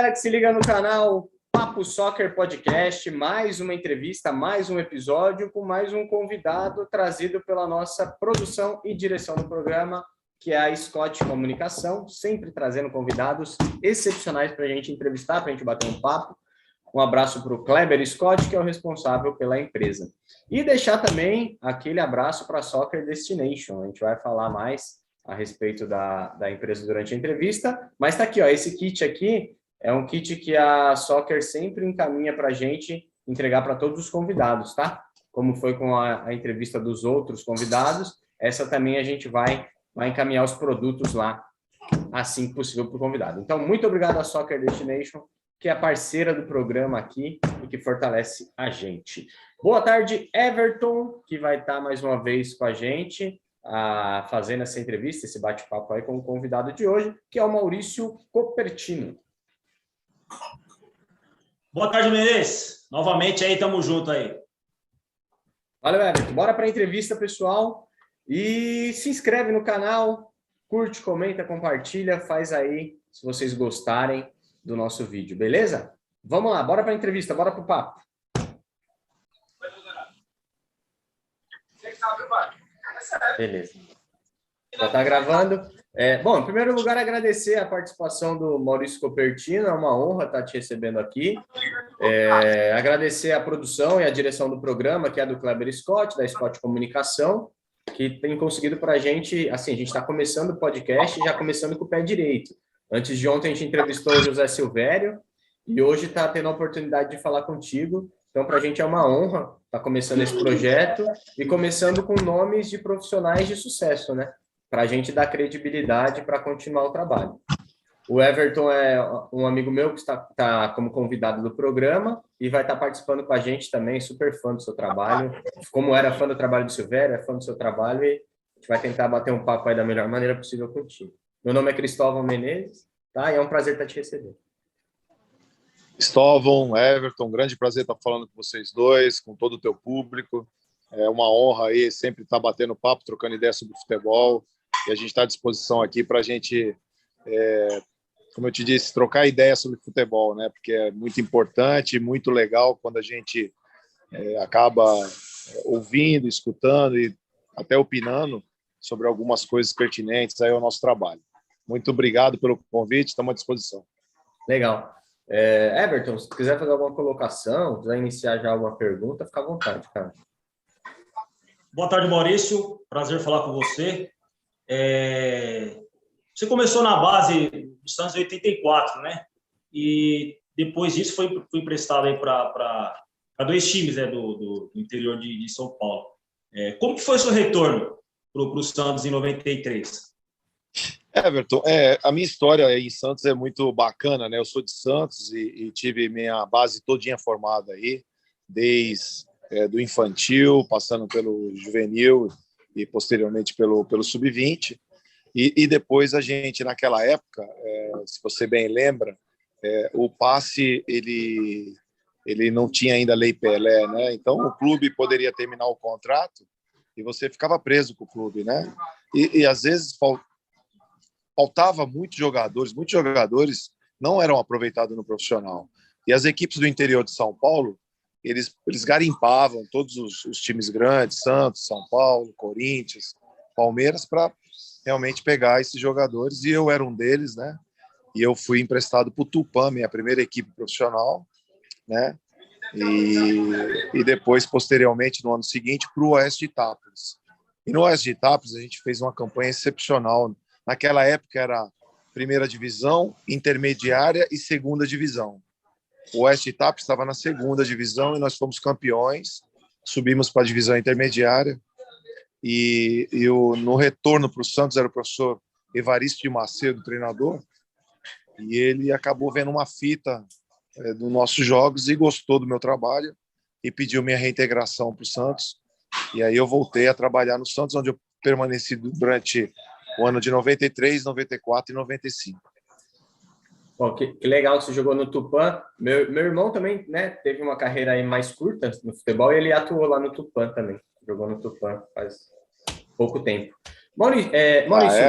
galera que se liga no canal Papo Soccer Podcast, mais uma entrevista, mais um episódio com mais um convidado trazido pela nossa produção e direção do programa, que é a Scott Comunicação, sempre trazendo convidados excepcionais para a gente entrevistar, para a gente bater um papo. Um abraço para o Kleber Scott, que é o responsável pela empresa. E deixar também aquele abraço para a Soccer Destination. A gente vai falar mais a respeito da empresa durante a entrevista, mas está aqui, ó, esse kit aqui é um kit que a Soccer sempre encaminha para a gente entregar para todos os convidados, tá? Como foi com a entrevista dos outros convidados, essa também a gente vai encaminhar os produtos lá assim que possível para o convidado. Então, muito obrigado à Soccer Destination, que é a parceira do programa aqui e que fortalece a gente. Boa tarde, Everton, que vai estar mais uma vez com a gente, fazendo essa entrevista, esse bate-papo aí com o convidado de hoje, que é o Maurício Copertino. Boa tarde, Menezes. Novamente aí, tamo junto aí. Valeu, Everton. Bora para a entrevista, pessoal. E se inscreve no canal, curte, comenta, compartilha, faz aí, se vocês gostarem do nosso vídeo, beleza? Vamos lá, bora para a entrevista, bora para o papo. Beleza. Já está gravando. Bom, em primeiro lugar, agradecer a participação do Maurício Copertino, é uma honra estar te recebendo aqui. Agradecer a produção e a direção do programa, que é do Kleber Scott, da Scott Comunicação, que tem conseguido para a gente, assim, a gente está começando o podcast, já começando com o pé direito. Antes de ontem a gente entrevistou o José Silvério e hoje está tendo a oportunidade de falar contigo. Então, para a gente é uma honra estar começando esse projeto e começando com nomes de profissionais de sucesso, né? Para a gente dar credibilidade para continuar o trabalho. O Everton é um amigo meu que está como convidado do programa e vai estar participando com a gente também, super fã do seu trabalho. Como era fã do trabalho do Silvério, é fã do seu trabalho e a gente vai tentar bater um papo aí da melhor maneira possível contigo. Meu nome é Cristóvão Menezes, tá? E é um prazer estar te recebendo. Cristóvão, Everton, grande prazer estar falando com vocês dois, com todo o teu público. É uma honra aí sempre estar batendo papo, trocando ideias sobre futebol. E a gente está à disposição aqui para a gente, como eu te disse, trocar ideias sobre futebol, né? Porque é muito importante, muito legal quando a gente acaba ouvindo, escutando e até opinando sobre algumas coisas pertinentes aí ao nosso trabalho. Muito obrigado pelo convite, estamos à disposição. Legal. Everton, se quiser fazer alguma colocação, quiser iniciar já alguma pergunta, fica à vontade, cara. Boa tarde, Maurício. Prazer falar com você. Você começou na base do Santos em 84, né? E depois disso foi emprestado aí para dois times, né, do interior de São Paulo. Como que foi o seu retorno para o Santos em 93? Everton, a minha história em Santos é muito bacana, né? Eu sou de Santos e tive minha base todinha formada aí, desde do infantil, passando pelo juvenil e posteriormente pelo sub-20. E depois a gente, naquela época, se você bem lembra, o passe ele não tinha ainda lei Pelé, né? Então o clube poderia terminar o contrato e você ficava preso com o clube, né? E às vezes faltava muitos jogadores não eram aproveitados no profissional. E as equipes do interior de São Paulo, eles garimpavam todos os times grandes, Santos, São Paulo, Corinthians, Palmeiras, para realmente pegar esses jogadores, e eu era um deles, né? E eu fui emprestado para o Tupã, minha primeira equipe profissional, né? E depois, posteriormente, no ano seguinte, para o Oeste de Itápolis. E no Oeste de Itápolis a gente fez uma campanha excepcional. Naquela época era primeira divisão, intermediária e segunda divisão. O Oeste de Itápolis estava na segunda divisão e nós fomos campeões, subimos para a divisão intermediária. E no retorno para o Santos era o professor Evaristo de Macedo, treinador, e ele acabou vendo uma fita dos nossos jogos e gostou do meu trabalho e pediu minha reintegração para o Santos. E aí eu voltei a trabalhar no Santos, onde eu permaneci durante o ano de 93, 94 e 95. Bom, que legal que você jogou no Tupã. Meu irmão também, né, teve uma carreira aí mais curta no futebol e ele atuou lá no Tupã também. Jogou no Tupã faz pouco tempo. Maurício,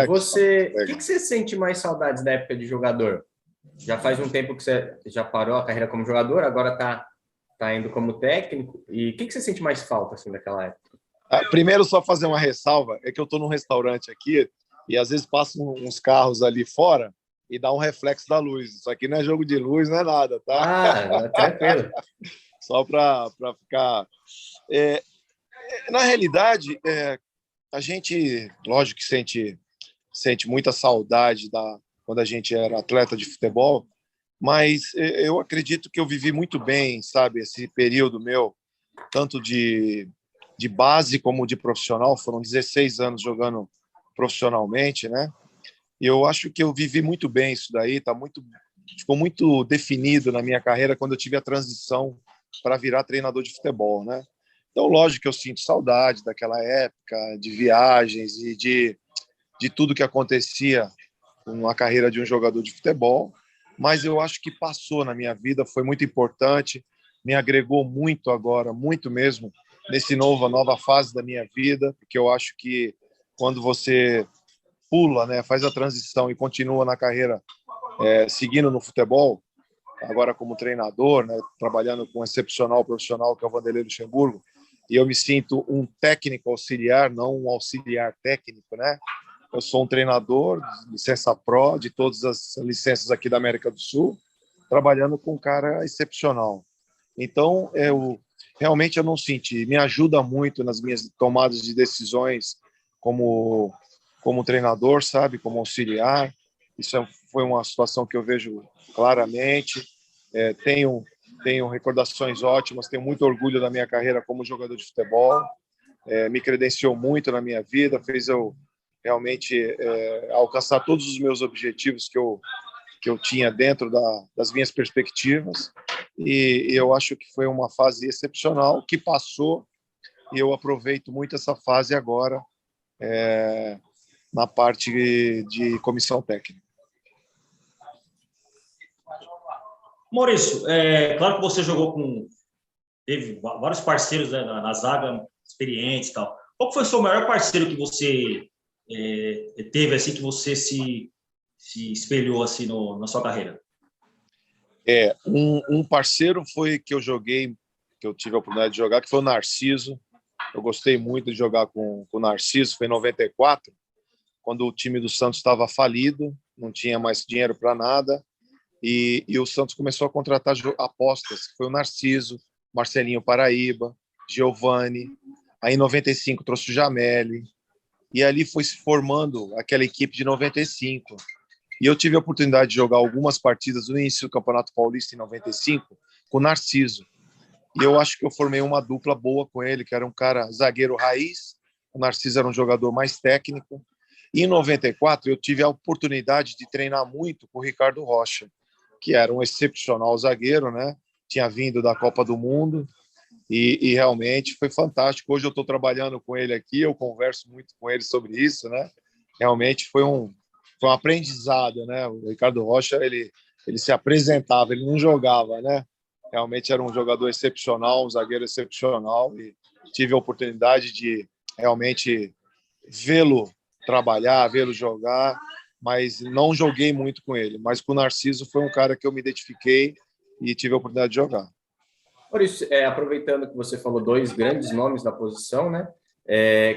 você, o que você sente mais saudades da época de jogador? Já faz um tempo que você já parou a carreira como jogador, agora tá indo como técnico. E o que você sente mais falta assim, daquela época? Primeiro, só fazer uma ressalva, é que eu estou num restaurante aqui e às vezes passam uns carros ali fora e dá um reflexo da luz. Isso aqui não é jogo de luz, não é nada, tá? Ah, tranquilo. Só para ficar... na realidade, a gente, lógico que sente muita saudade quando a gente era atleta de futebol, mas eu acredito que eu vivi muito bem, sabe, esse período meu, tanto de base como de profissional. Foram 16 anos jogando profissionalmente, né? E eu acho que eu vivi muito bem isso daí, ficou muito definido na minha carreira quando eu tive a transição para virar treinador de futebol, né? Então, lógico que eu sinto saudade daquela época, de viagens e de tudo que acontecia na carreira de um jogador de futebol, mas eu acho que passou na minha vida, foi muito importante, me agregou muito agora, muito mesmo, nova fase da minha vida, porque eu acho que quando você pula, né, faz a transição e continua na carreira seguindo no futebol, agora como treinador, né, trabalhando com um excepcional profissional que é o Vanderlei Luxemburgo, e eu me sinto um técnico auxiliar, não um auxiliar técnico, né? Eu sou um treinador, licença Pro, de todas as licenças aqui da América do Sul, trabalhando com um cara excepcional. Então, realmente eu não senti. Me ajuda muito nas minhas tomadas de decisões como treinador, sabe? Como auxiliar. Isso foi uma situação que eu vejo claramente. Tenho recordações ótimas, tenho muito orgulho da minha carreira como jogador de futebol. Me credenciou muito na minha vida, fez eu realmente alcançar todos os meus objetivos que eu tinha dentro das minhas perspectivas, e eu acho que foi uma fase excepcional que passou, e eu aproveito muito essa fase agora na parte de comissão técnica. Maurício, claro que você teve vários parceiros, né, na zaga, experientes e tal. Qual foi o seu maior parceiro que você teve, assim, que você se espelhou assim na sua carreira? Um parceiro foi que eu tive a oportunidade de jogar, que foi o Narciso. Eu gostei muito de jogar com o Narciso, foi em 94, quando o time do Santos estava falido, não tinha mais dinheiro para nada, e o Santos começou a contratar apostas, que foi o Narciso, Marcelinho Paraíba, Giovani. Aí em 95 trouxe o Jameli, e ali foi se formando aquela equipe de 95. E eu tive a oportunidade de jogar algumas partidas no início do Campeonato Paulista em 95 com o Narciso. E eu acho que eu formei uma dupla boa com ele, que era um cara zagueiro raiz, o Narciso era um jogador mais técnico. E em 94 eu tive a oportunidade de treinar muito com o Ricardo Rocha, que era um excepcional zagueiro, né? Tinha vindo da Copa do Mundo e realmente foi fantástico. Hoje eu estou trabalhando com ele aqui, eu converso muito com ele sobre isso, né? Realmente foi um aprendizado, né? O Ricardo Rocha, ele se apresentava, ele não jogava, né? Realmente era um jogador excepcional, um zagueiro excepcional, e tive a oportunidade de realmente vê-lo trabalhar, vê-lo jogar, mas não joguei muito com ele. Mas com o Narciso foi um cara que eu me identifiquei e tive a oportunidade de jogar. Por isso, aproveitando que você falou dois grandes nomes da posição, né?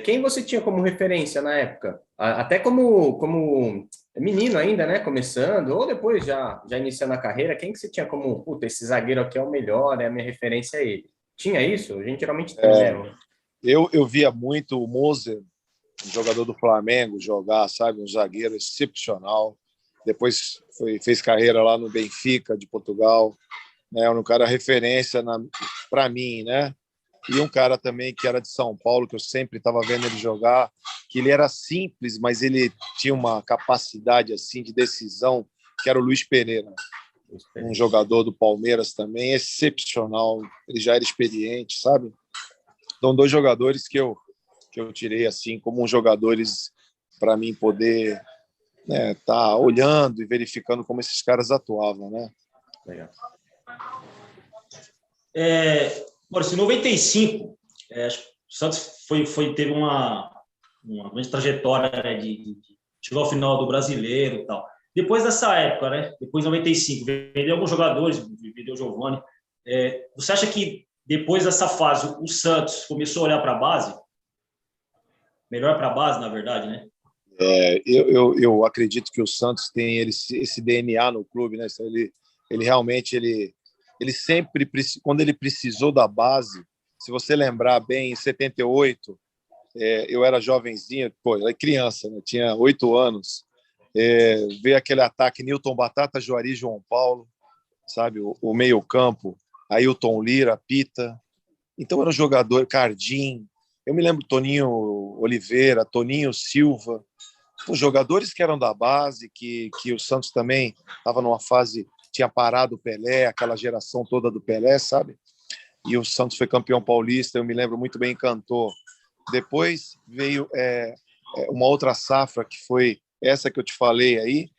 Quem você tinha como referência na época? Até como menino ainda, né? Começando, ou depois já iniciando a carreira, quem que você tinha como, puta, esse zagueiro aqui é o melhor, a minha referência é ele? Tinha isso? A gente geralmente tem, né? Eu via muito o Moser, um jogador do Flamengo, jogar, sabe? Um zagueiro excepcional. Depois fez carreira lá no Benfica, de Portugal. Né? Um cara referência para mim, né? E um cara também que era de São Paulo, que eu sempre estava vendo ele jogar, que ele era simples, mas ele tinha uma capacidade assim de decisão, que era o Luiz Pereira, um jogador do Palmeiras também, excepcional. Ele já era experiente, sabe? Então, dois jogadores que eu tirei assim como jogadores para mim poder, né, tá olhando e verificando como esses caras atuavam, né? Legal. Maurício, em 95, acho que o Santos teve uma grande trajetória, né, de chegar ao final do Brasileiro e tal. Depois dessa época, né? Depois de 95, vendeu alguns jogadores, vendeu o Giovani. Você acha que depois dessa fase o Santos começou a olhar para a base? Melhor para a base, na verdade, né? Eu acredito que o Santos tem esse DNA no clube, né? Ele realmente ele sempre, quando ele precisou da base, se você lembrar bem, em 78, eu era jovenzinho, pô, eu era criança, né? Tinha 8 anos. Veio aquele ataque Newton Batata, Juari, João Paulo, sabe? O meio-campo, Ailton Lira, Pita. Então era um jogador, Cardim. Eu me lembro Toninho Oliveira, Toninho Silva, os jogadores que eram da base, que o Santos também estava numa fase, tinha parado o Pelé, aquela geração toda do Pelé, sabe? E o Santos foi campeão paulista, eu me lembro muito bem, encantou. Depois veio uma outra safra, que foi essa que eu te falei aí,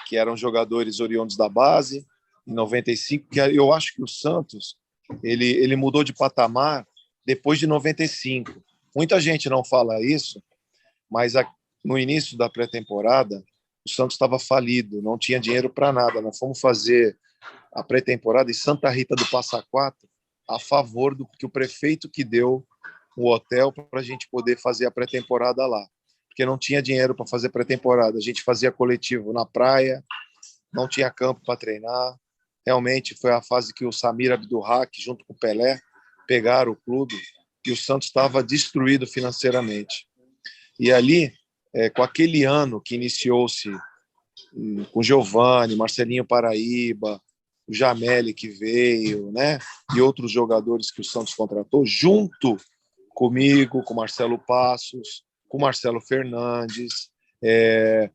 que eram jogadores oriundos da base, em 95, que eu acho que o Santos ele mudou de patamar depois de 95. Muita gente não fala isso, mas no início da pré-temporada, o Santos estava falido, não tinha dinheiro para nada. Nós fomos fazer a pré-temporada em Santa Rita do Passa Quatro, a favor do que o prefeito que deu o hotel para a gente poder fazer a pré-temporada lá, porque não tinha dinheiro para fazer pré-temporada. A gente fazia coletivo na praia, não tinha campo para treinar. Realmente foi a fase que o Samir Abdurrak, junto com o Pelé, pegaram o clube e o Santos estava destruído financeiramente. E ali, com aquele ano que iniciou-se com Giovani, Marcelinho Paraíba, o Jameli que veio, né? E outros jogadores que o Santos contratou, junto comigo, com Marcelo Passos, com Marcelo Fernandes,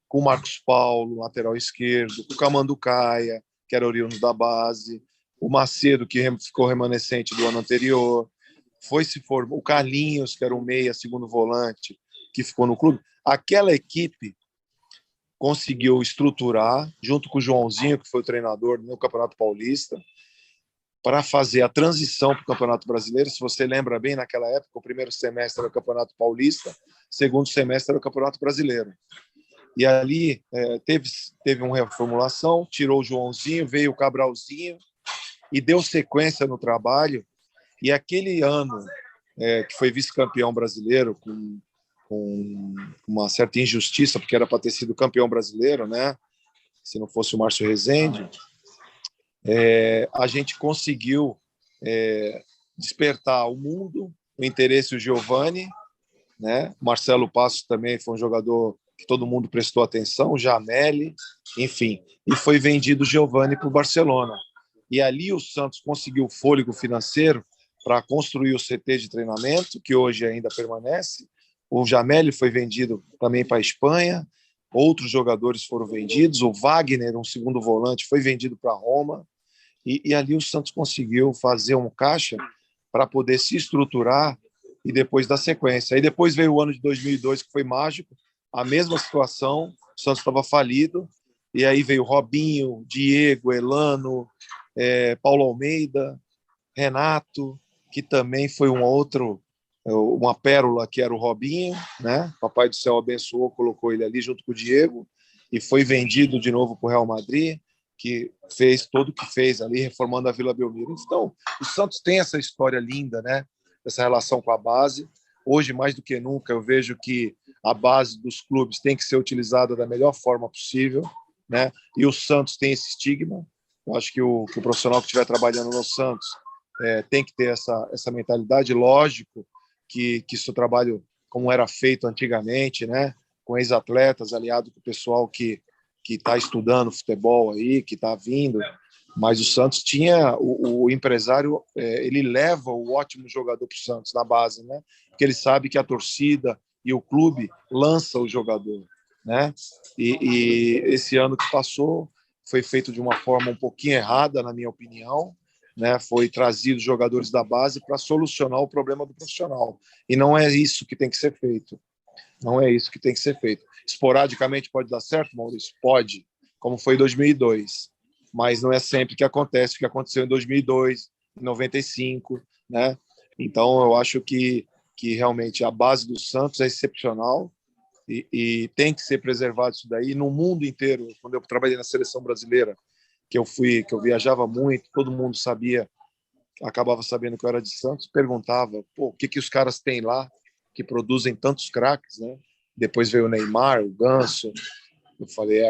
com o Marcos Paulo, lateral esquerdo, com o Camanducaia, que era oriundo da base, o Macedo, que ficou remanescente do ano anterior, se formou, o Carlinhos, que era um meia, segundo volante, que ficou no clube. Aquela equipe conseguiu estruturar, junto com o Joãozinho, que foi o treinador no Campeonato Paulista, para fazer a transição para o Campeonato Brasileiro. Se você lembra bem, naquela época, o primeiro semestre era o Campeonato Paulista, o segundo semestre era o Campeonato Brasileiro. E ali teve uma reformulação, tirou o Joãozinho, veio o Cabralzinho e deu sequência no trabalho. E aquele ano, que foi vice-campeão brasileiro, com uma certa injustiça, porque era para ter sido campeão brasileiro, né? Se não fosse o Márcio Rezende, a gente conseguiu despertar o mundo, o interesse do Giovani, né? Marcelo Passos também foi um jogador que todo mundo prestou atenção, o Jameli, enfim, e foi vendido o Giovani para o Barcelona. E ali o Santos conseguiu fôlego financeiro para construir o CT de treinamento, que hoje ainda permanece. O Jameli foi vendido também para a Espanha, outros jogadores foram vendidos, o Wagner, um segundo volante, foi vendido para Roma, e ali o Santos conseguiu fazer um caixa para poder se estruturar e depois dar sequência. Aí depois veio o ano de 2002, que foi mágico, a mesma situação, o Santos estava falido, e aí veio Robinho, Diego, Elano, Paulo Almeida, Renato, que também foi uma pérola, que era o Robinho, né? Papai do Céu abençoou, colocou ele ali junto com o Diego, e foi vendido de novo para o Real Madrid, que fez tudo o que fez ali, reformando a Vila Belmiro. Então, o Santos tem essa história linda, né? Essa relação com a base. Hoje, mais do que nunca, eu vejo que a base dos clubes tem que ser utilizada da melhor forma possível, né? E o Santos tem esse estigma. Eu acho que o profissional que estiver trabalhando no Santos tem que ter essa mentalidade. Lógico que isso trabalho como era feito antigamente, né? Com ex-atletas, aliado com o pessoal que está estudando futebol aí, que está vindo. Mas o Santos tinha o empresário, ele leva o ótimo jogador para o Santos na base, né? Porque ele sabe que a torcida e o clube lança o jogador, né? E esse ano que passou foi feito de uma forma um pouquinho errada, na minha opinião, né? Foi trazido jogadores da base para solucionar o problema do profissional. E não é isso que tem que ser feito. Não é isso que tem que ser feito. Esporadicamente pode dar certo, Maurício? Pode, como foi em 2002. Mas não é sempre que acontece o que aconteceu em 2002, em 95, né? Então, eu acho que realmente a base do Santos é excepcional, e tem que ser preservado isso daí. No mundo inteiro, quando eu trabalhei na seleção brasileira, que eu viajava muito, todo mundo sabia, acabava sabendo que eu era de Santos, perguntava, pô, o que os caras têm lá que produzem tantos craques, né? Depois veio o Neymar, o Ganso. Eu falei,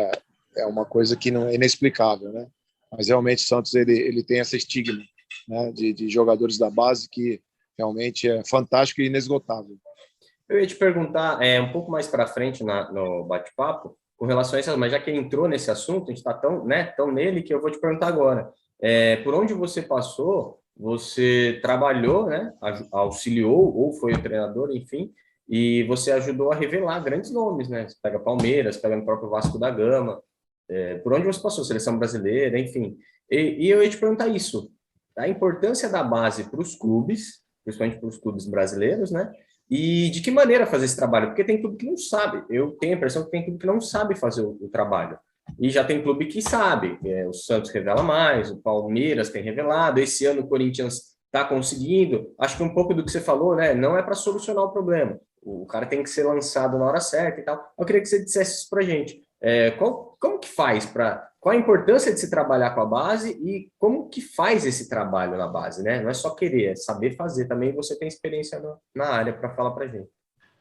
é uma coisa que não é inexplicável, né? Mas realmente o Santos ele tem essa estigma, né, de jogadores da base que realmente é fantástico e inesgotável. Eu ia te perguntar um pouco mais para frente no bate-papo, com relação a isso, mas já que entrou nesse assunto, a gente está tão nele que eu vou te perguntar agora. Por onde você passou, você trabalhou, né, auxiliou ou foi o treinador, enfim, e você ajudou a revelar grandes nomes, né? Você pega Palmeiras, pega no próprio Vasco da Gama, por onde você passou, seleção brasileira, enfim. E eu ia te perguntar isso, a importância da base para os clubes, principalmente para os clubes brasileiros, né? E de que maneira fazer esse trabalho? Porque tem clube que não sabe. Eu tenho a impressão que tem clube que não sabe fazer o trabalho. E já tem clube que sabe. O Santos revela mais, o Palmeiras tem revelado. Esse ano o Corinthians está conseguindo. Acho que um pouco do que você falou, né? Não é para solucionar o problema. O cara tem que ser lançado na hora certa e tal. Eu queria que você dissesse isso para a gente. Como que faz para... Qual a importância de se trabalhar com a base e como que faz esse trabalho na base, né? Não é só querer, é saber fazer. Também você tem experiência na área para falar para a gente.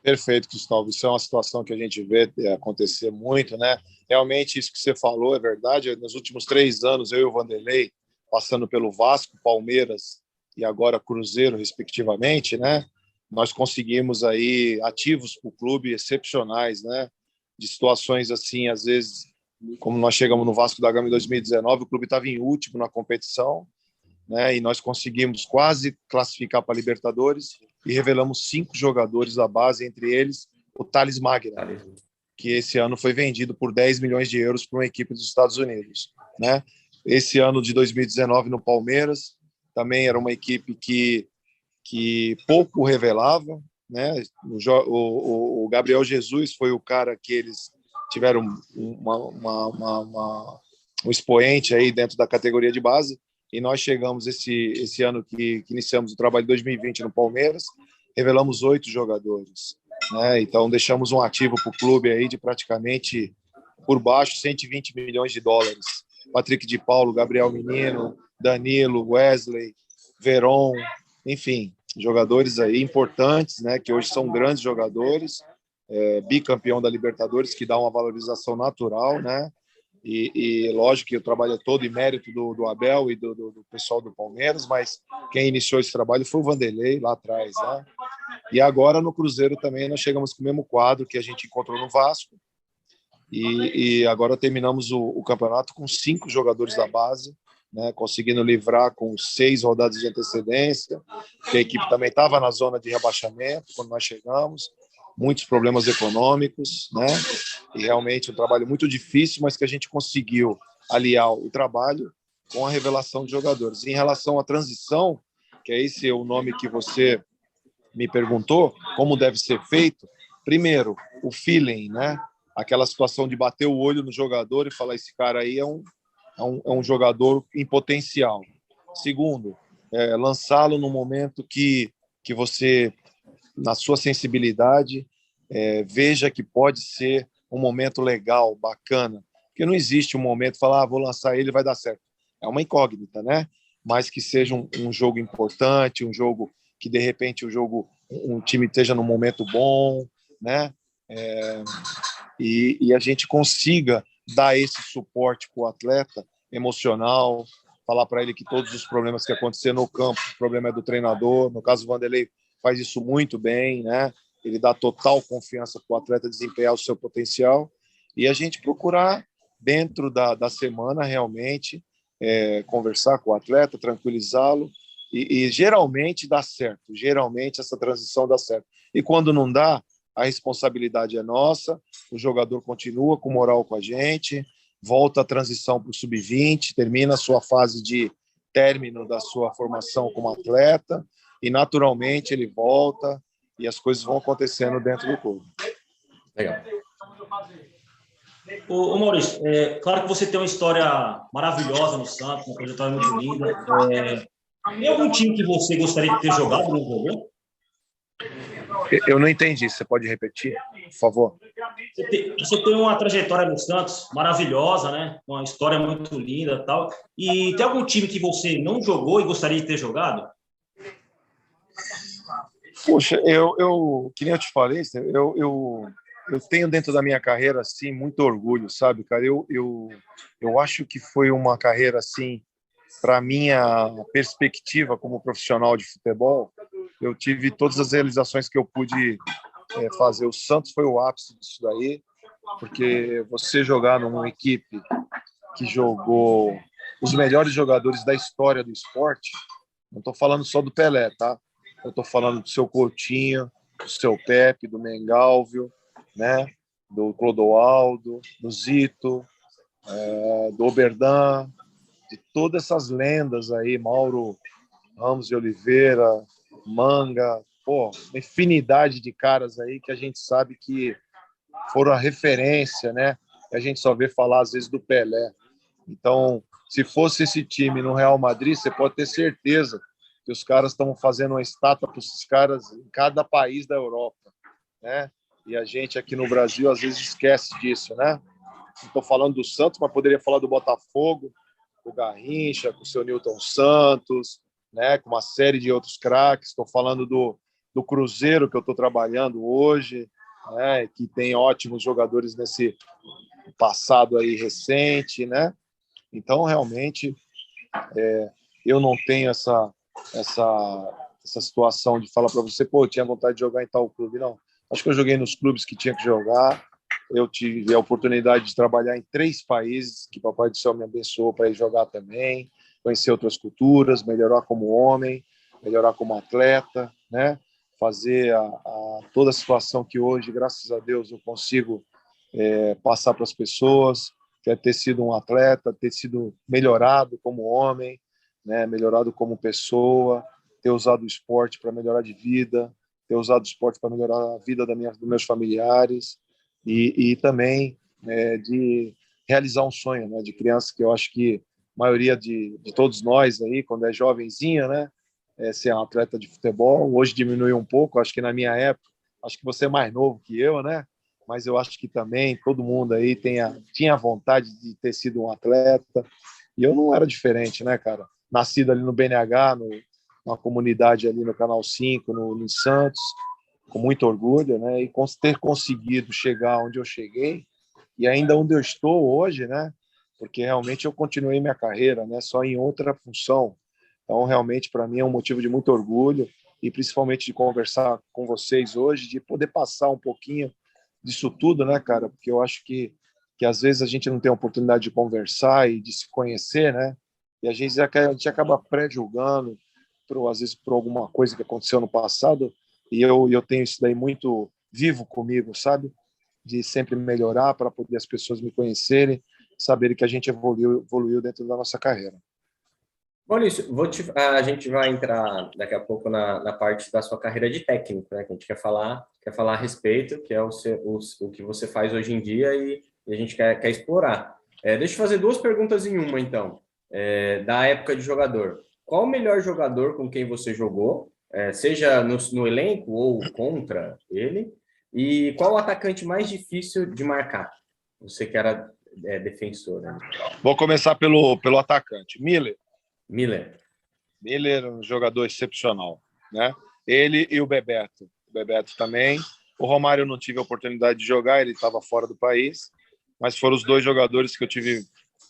Perfeito, Cristóvão. Isso é uma situação que a gente vê acontecer muito, né? Realmente, isso que você falou é verdade. Nos últimos 3 anos, eu e o Vanderlei, passando pelo Vasco, Palmeiras e agora Cruzeiro, respectivamente, né? Nós conseguimos aí ativos para o clube excepcionais, né? De situações assim, às vezes, como nós chegamos no Vasco da Gama em 2019, o clube estava em último na competição, né? E nós conseguimos quase classificar para a Libertadores e revelamos 5 jogadores da base, entre eles o Thales Magno, que esse ano foi vendido por 10 milhões de euros para uma equipe dos Estados Unidos, né? Esse ano de 2019 no Palmeiras também era uma equipe que pouco revelava, né? O Gabriel Jesus foi o cara que eles tiveram um expoente aí dentro da categoria de base, e nós chegamos esse ano que iniciamos o trabalho de 2020 no Palmeiras, revelamos 8 jogadores, né? Então deixamos um ativo para o clube aí de praticamente por baixo 120 milhões de dólares. Patrick de Paulo, Gabriel Menino, Danilo, Wesley, Veron, enfim, jogadores aí importantes, né? Que hoje são grandes jogadores, bicampeão da Libertadores, que dá uma valorização natural, né? E lógico que o trabalho é todo em mérito do Abel e do pessoal do Palmeiras, mas quem iniciou esse trabalho foi o Vanderlei lá atrás, né? E agora no Cruzeiro também nós chegamos com o mesmo quadro que a gente encontrou no Vasco, e agora terminamos o campeonato com 5 jogadores da base, né? Conseguindo livrar com 6 rodadas de antecedência, que a equipe também estava na zona de rebaixamento quando nós chegamos, muitos problemas econômicos, né? E realmente um trabalho muito difícil, mas que a gente conseguiu aliar o trabalho com a revelação de jogadores. Em relação à transição, que é esse o nome que você me perguntou, como deve ser feito, primeiro, o feeling, né? Aquela situação de bater o olho no jogador e falar, esse cara aí é um jogador em potencial. Segundo, lançá-lo no momento que você, na sua sensibilidade, veja que pode ser um momento legal, bacana, porque não existe um momento falar, vou lançar ele, vai dar certo. É uma incógnita, né? Mas que seja um jogo importante, um jogo que de repente um time esteja num momento bom, né? E a gente consiga dar esse suporte para o atleta emocional, falar para ele que todos os problemas que acontecer no campo, o problema é do treinador. No caso, o Vanderlei faz isso muito bem, né? Ele dá total confiança para o atleta desempenhar o seu potencial, e a gente procurar, dentro da semana, realmente conversar com o atleta, tranquilizá-lo, e geralmente dá certo, geralmente essa transição dá certo. E quando não dá, a responsabilidade é nossa, o jogador continua com moral com a gente, volta a transição para o sub-20, termina a sua fase de término da sua formação como atleta, e naturalmente ele volta, e as coisas vão acontecendo dentro do clube. Legal. Ô Maurício, claro que você tem uma história maravilhosa no Santos, uma trajetória muito linda. Tem algum time que você gostaria de ter jogado, não jogou? Eu não entendi, você pode repetir, por favor? Você tem uma trajetória no Santos maravilhosa, né? Uma história muito linda e tal. E tem algum time que você não jogou e gostaria de ter jogado? Poxa, que nem eu te falei, eu tenho dentro da minha carreira, assim, muito orgulho, sabe, cara? Eu acho que foi uma carreira, assim, para minha perspectiva como profissional de futebol, eu tive todas as realizações que eu pude fazer. O Santos foi o ápice disso daí, porque você jogar numa equipe que jogou os melhores jogadores da história do esporte, não estou falando só do Pelé, tá? Eu estou falando do seu Coutinho, do seu Pepe, do Mengalvio, né? Do Clodoaldo, do Zito, do Oberdan, de todas essas lendas aí, Mauro Ramos de Oliveira, Manga, pô, uma infinidade de caras aí que a gente sabe que foram a referência, né? A gente só vê falar às vezes do Pelé. Então, se fosse esse time no Real Madrid, você pode ter certeza que os caras estão fazendo uma estátua para esses caras em cada país da Europa, né? E a gente aqui no Brasil às vezes esquece disso, né? Estou falando do Santos, mas poderia falar do Botafogo, o Garrincha, com o seu Newton Santos, né? Com uma série de outros craques. Estou falando do Cruzeiro, que eu estou trabalhando hoje, né? Que tem ótimos jogadores nesse passado aí recente, né? Então, realmente, eu não tenho essa situação de falar para você, pô, eu tinha vontade de jogar em tal clube. Não. Acho que eu joguei nos clubes que tinha que jogar. Eu tive a oportunidade de trabalhar em 3 países que Papai do Céu me abençoou para ir jogar também, conhecer outras culturas, melhorar como homem, melhorar como atleta, né? Fazer toda a situação que hoje, graças a Deus, eu consigo passar para as pessoas, que é ter sido um atleta, ter sido melhorado como homem, né? Melhorado como pessoa, ter usado o esporte para melhorar de vida, ter usado o esporte para melhorar a vida dos meus familiares e também de realizar um sonho, né? De criança, que eu acho que a maioria de todos nós aí, quando é jovenzinha, né? Ser um atleta de futebol. Hoje diminuiu um pouco, acho que na minha época, acho que você é mais novo que eu, né? Mas eu acho que também todo mundo aí tinha vontade de ter sido um atleta. E eu não era diferente, né, cara? Nascido ali no BNH, numa comunidade ali no Canal 5, no Santos, com muito orgulho, né? E ter conseguido chegar onde eu cheguei e ainda onde eu estou hoje, né? Porque realmente eu continuei minha carreira, né? Só em outra função. Então, realmente, para mim é um motivo de muito orgulho e principalmente de conversar com vocês hoje, de poder passar um pouquinho disso tudo, né, cara? Porque eu acho que às vezes a gente não tem a oportunidade de conversar e de se conhecer, né? E a gente acaba pré-julgando, às vezes por alguma coisa que aconteceu no passado, e eu tenho isso daí muito vivo comigo, sabe? De sempre melhorar para poder as pessoas me conhecerem, saberem que a gente evoluiu dentro da nossa carreira. Maurício, a gente vai entrar daqui a pouco na parte da sua carreira de técnico, né? Que a gente quer falar a respeito, que é o que você faz hoje em dia e a gente quer explorar. Deixa eu fazer 2 perguntas em uma, então. Da época de jogador. Qual o melhor jogador com quem você jogou, seja no elenco ou contra ele? E qual o atacante mais difícil de marcar? Você que era defensor, né? Vou começar pelo atacante. Miller. Miller é um jogador excepcional, né? Ele e o Bebeto. O Bebeto também. O Romário eu não tive a oportunidade de jogar, ele estava fora do país, mas foram os 2 jogadores que eu tive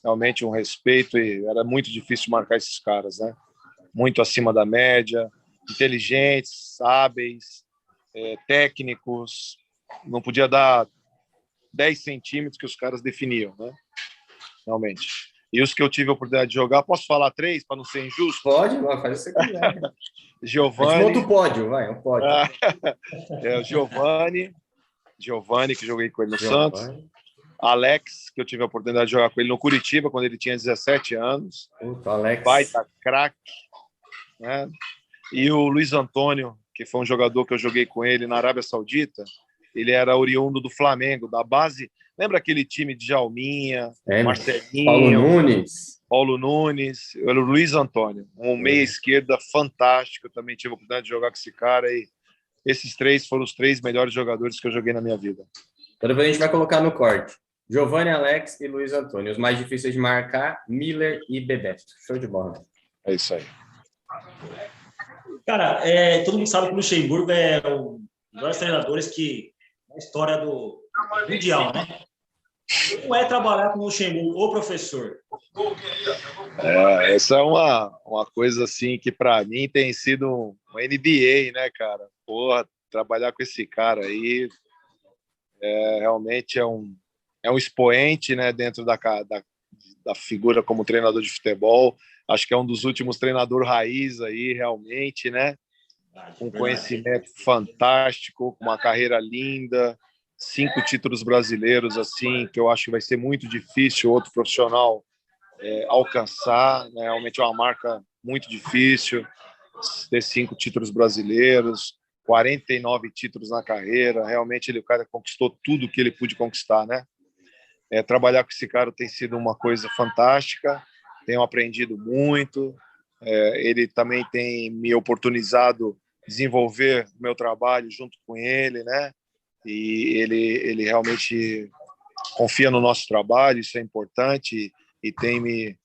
realmente um respeito e era muito difícil marcar esses caras, né? Muito acima da média, inteligentes, hábeis, técnicos. Não podia dar 10 centímetros que os caras definiam, né? Realmente. E os que eu tive a oportunidade de jogar, posso falar 3 para não ser injusto? Pode, vai fazer o que você quiser. Giovani. A gente monta o pódio, vai, um pódio. O Giovani, que joguei com ele no Santos. Alex, que eu tive a oportunidade de jogar com ele no Curitiba, quando ele tinha 17 anos. Alex. Baita craque. Né? E o Luiz Antônio, que foi um jogador que eu joguei com ele na Arábia Saudita. Ele era oriundo do Flamengo, da base. Lembra aquele time de Jalminha, Marcelinho, Paulo Nunes, o Luiz Antônio, um meia esquerda fantástico. Eu também tive a oportunidade de jogar com esse cara e esses 3 foram os 3 melhores jogadores que eu joguei na minha vida. Então depois a gente vai colocar no corte. Giovanni, Alex e Luiz Antônio. Os mais difíceis de marcar, Miller e Bebeto. Show de bola. É isso aí. Cara, todo mundo sabe que o Luxemburgo é um dos melhores treinadores que na história do mundial, né? Como é trabalhar com o Luxemburgo, o professor? Essa é uma coisa assim que para mim tem sido um NBA, né, cara? Porra, trabalhar com esse cara aí realmente é um expoente, né, dentro da figura como treinador de futebol. Acho que é um dos últimos treinadores raiz aí, realmente, né? Com conhecimento fantástico, com uma carreira linda, 5 títulos brasileiros, assim, que eu acho que vai ser muito difícil outro profissional alcançar, né? Realmente é uma marca muito difícil ter 5 títulos brasileiros, 49 títulos na carreira. Realmente o cara conquistou tudo que ele pôde conquistar, né? Trabalhar com esse cara tem sido uma coisa fantástica, tenho aprendido muito. Ele também tem me oportunizado desenvolver o meu trabalho junto com ele, né? E ele realmente confia no nosso trabalho, isso é importante, e tem me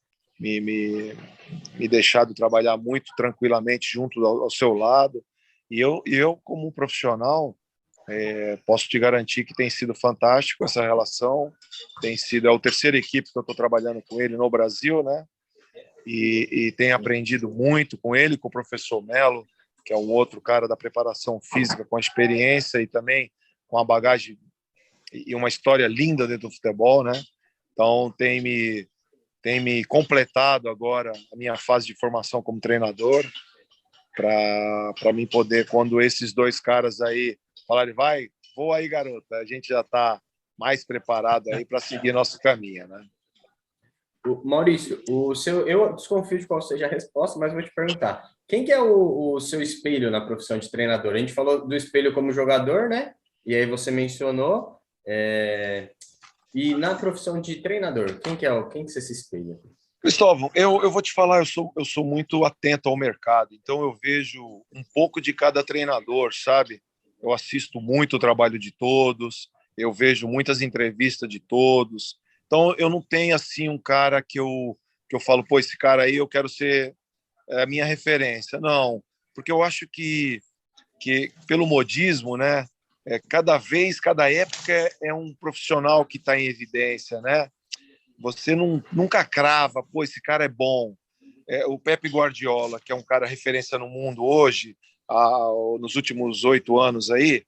deixado trabalhar muito tranquilamente junto ao seu lado. E eu como um profissional, posso te garantir que tem sido fantástico essa relação. É a terceira equipe que eu estou trabalhando com ele no Brasil, né? E tenho aprendido muito com ele, com o professor Melo, que é um outro cara da preparação física com experiência e também com uma bagagem e uma história linda dentro do futebol, né? Então tem me completado agora a minha fase de formação como treinador, para mim poder, quando esses dois caras aí falarem, voa aí, garota, a gente já está mais preparado aí para seguir nosso caminho, né? Maurício, eu desconfio de qual seja a resposta, mas vou te perguntar. Quem que é o seu espelho na profissão de treinador? A gente falou do espelho como jogador, né? E aí você mencionou. E na profissão de treinador, quem que você se espelha? Cristóvão, eu vou te falar, eu sou muito atento ao mercado, então eu vejo um pouco de cada treinador, sabe? Eu assisto muito o trabalho de todos, eu vejo muitas entrevistas de todos, então eu não tenho assim um cara que eu falo, pô, esse cara aí eu quero ser a minha referência. Não, porque eu acho que pelo modismo, né? Cada época é um profissional que está em evidência, né? Você nunca crava, pô, esse cara é bom. O Pepe Guardiola, que é um cara referência no mundo hoje, nos últimos 8 anos aí,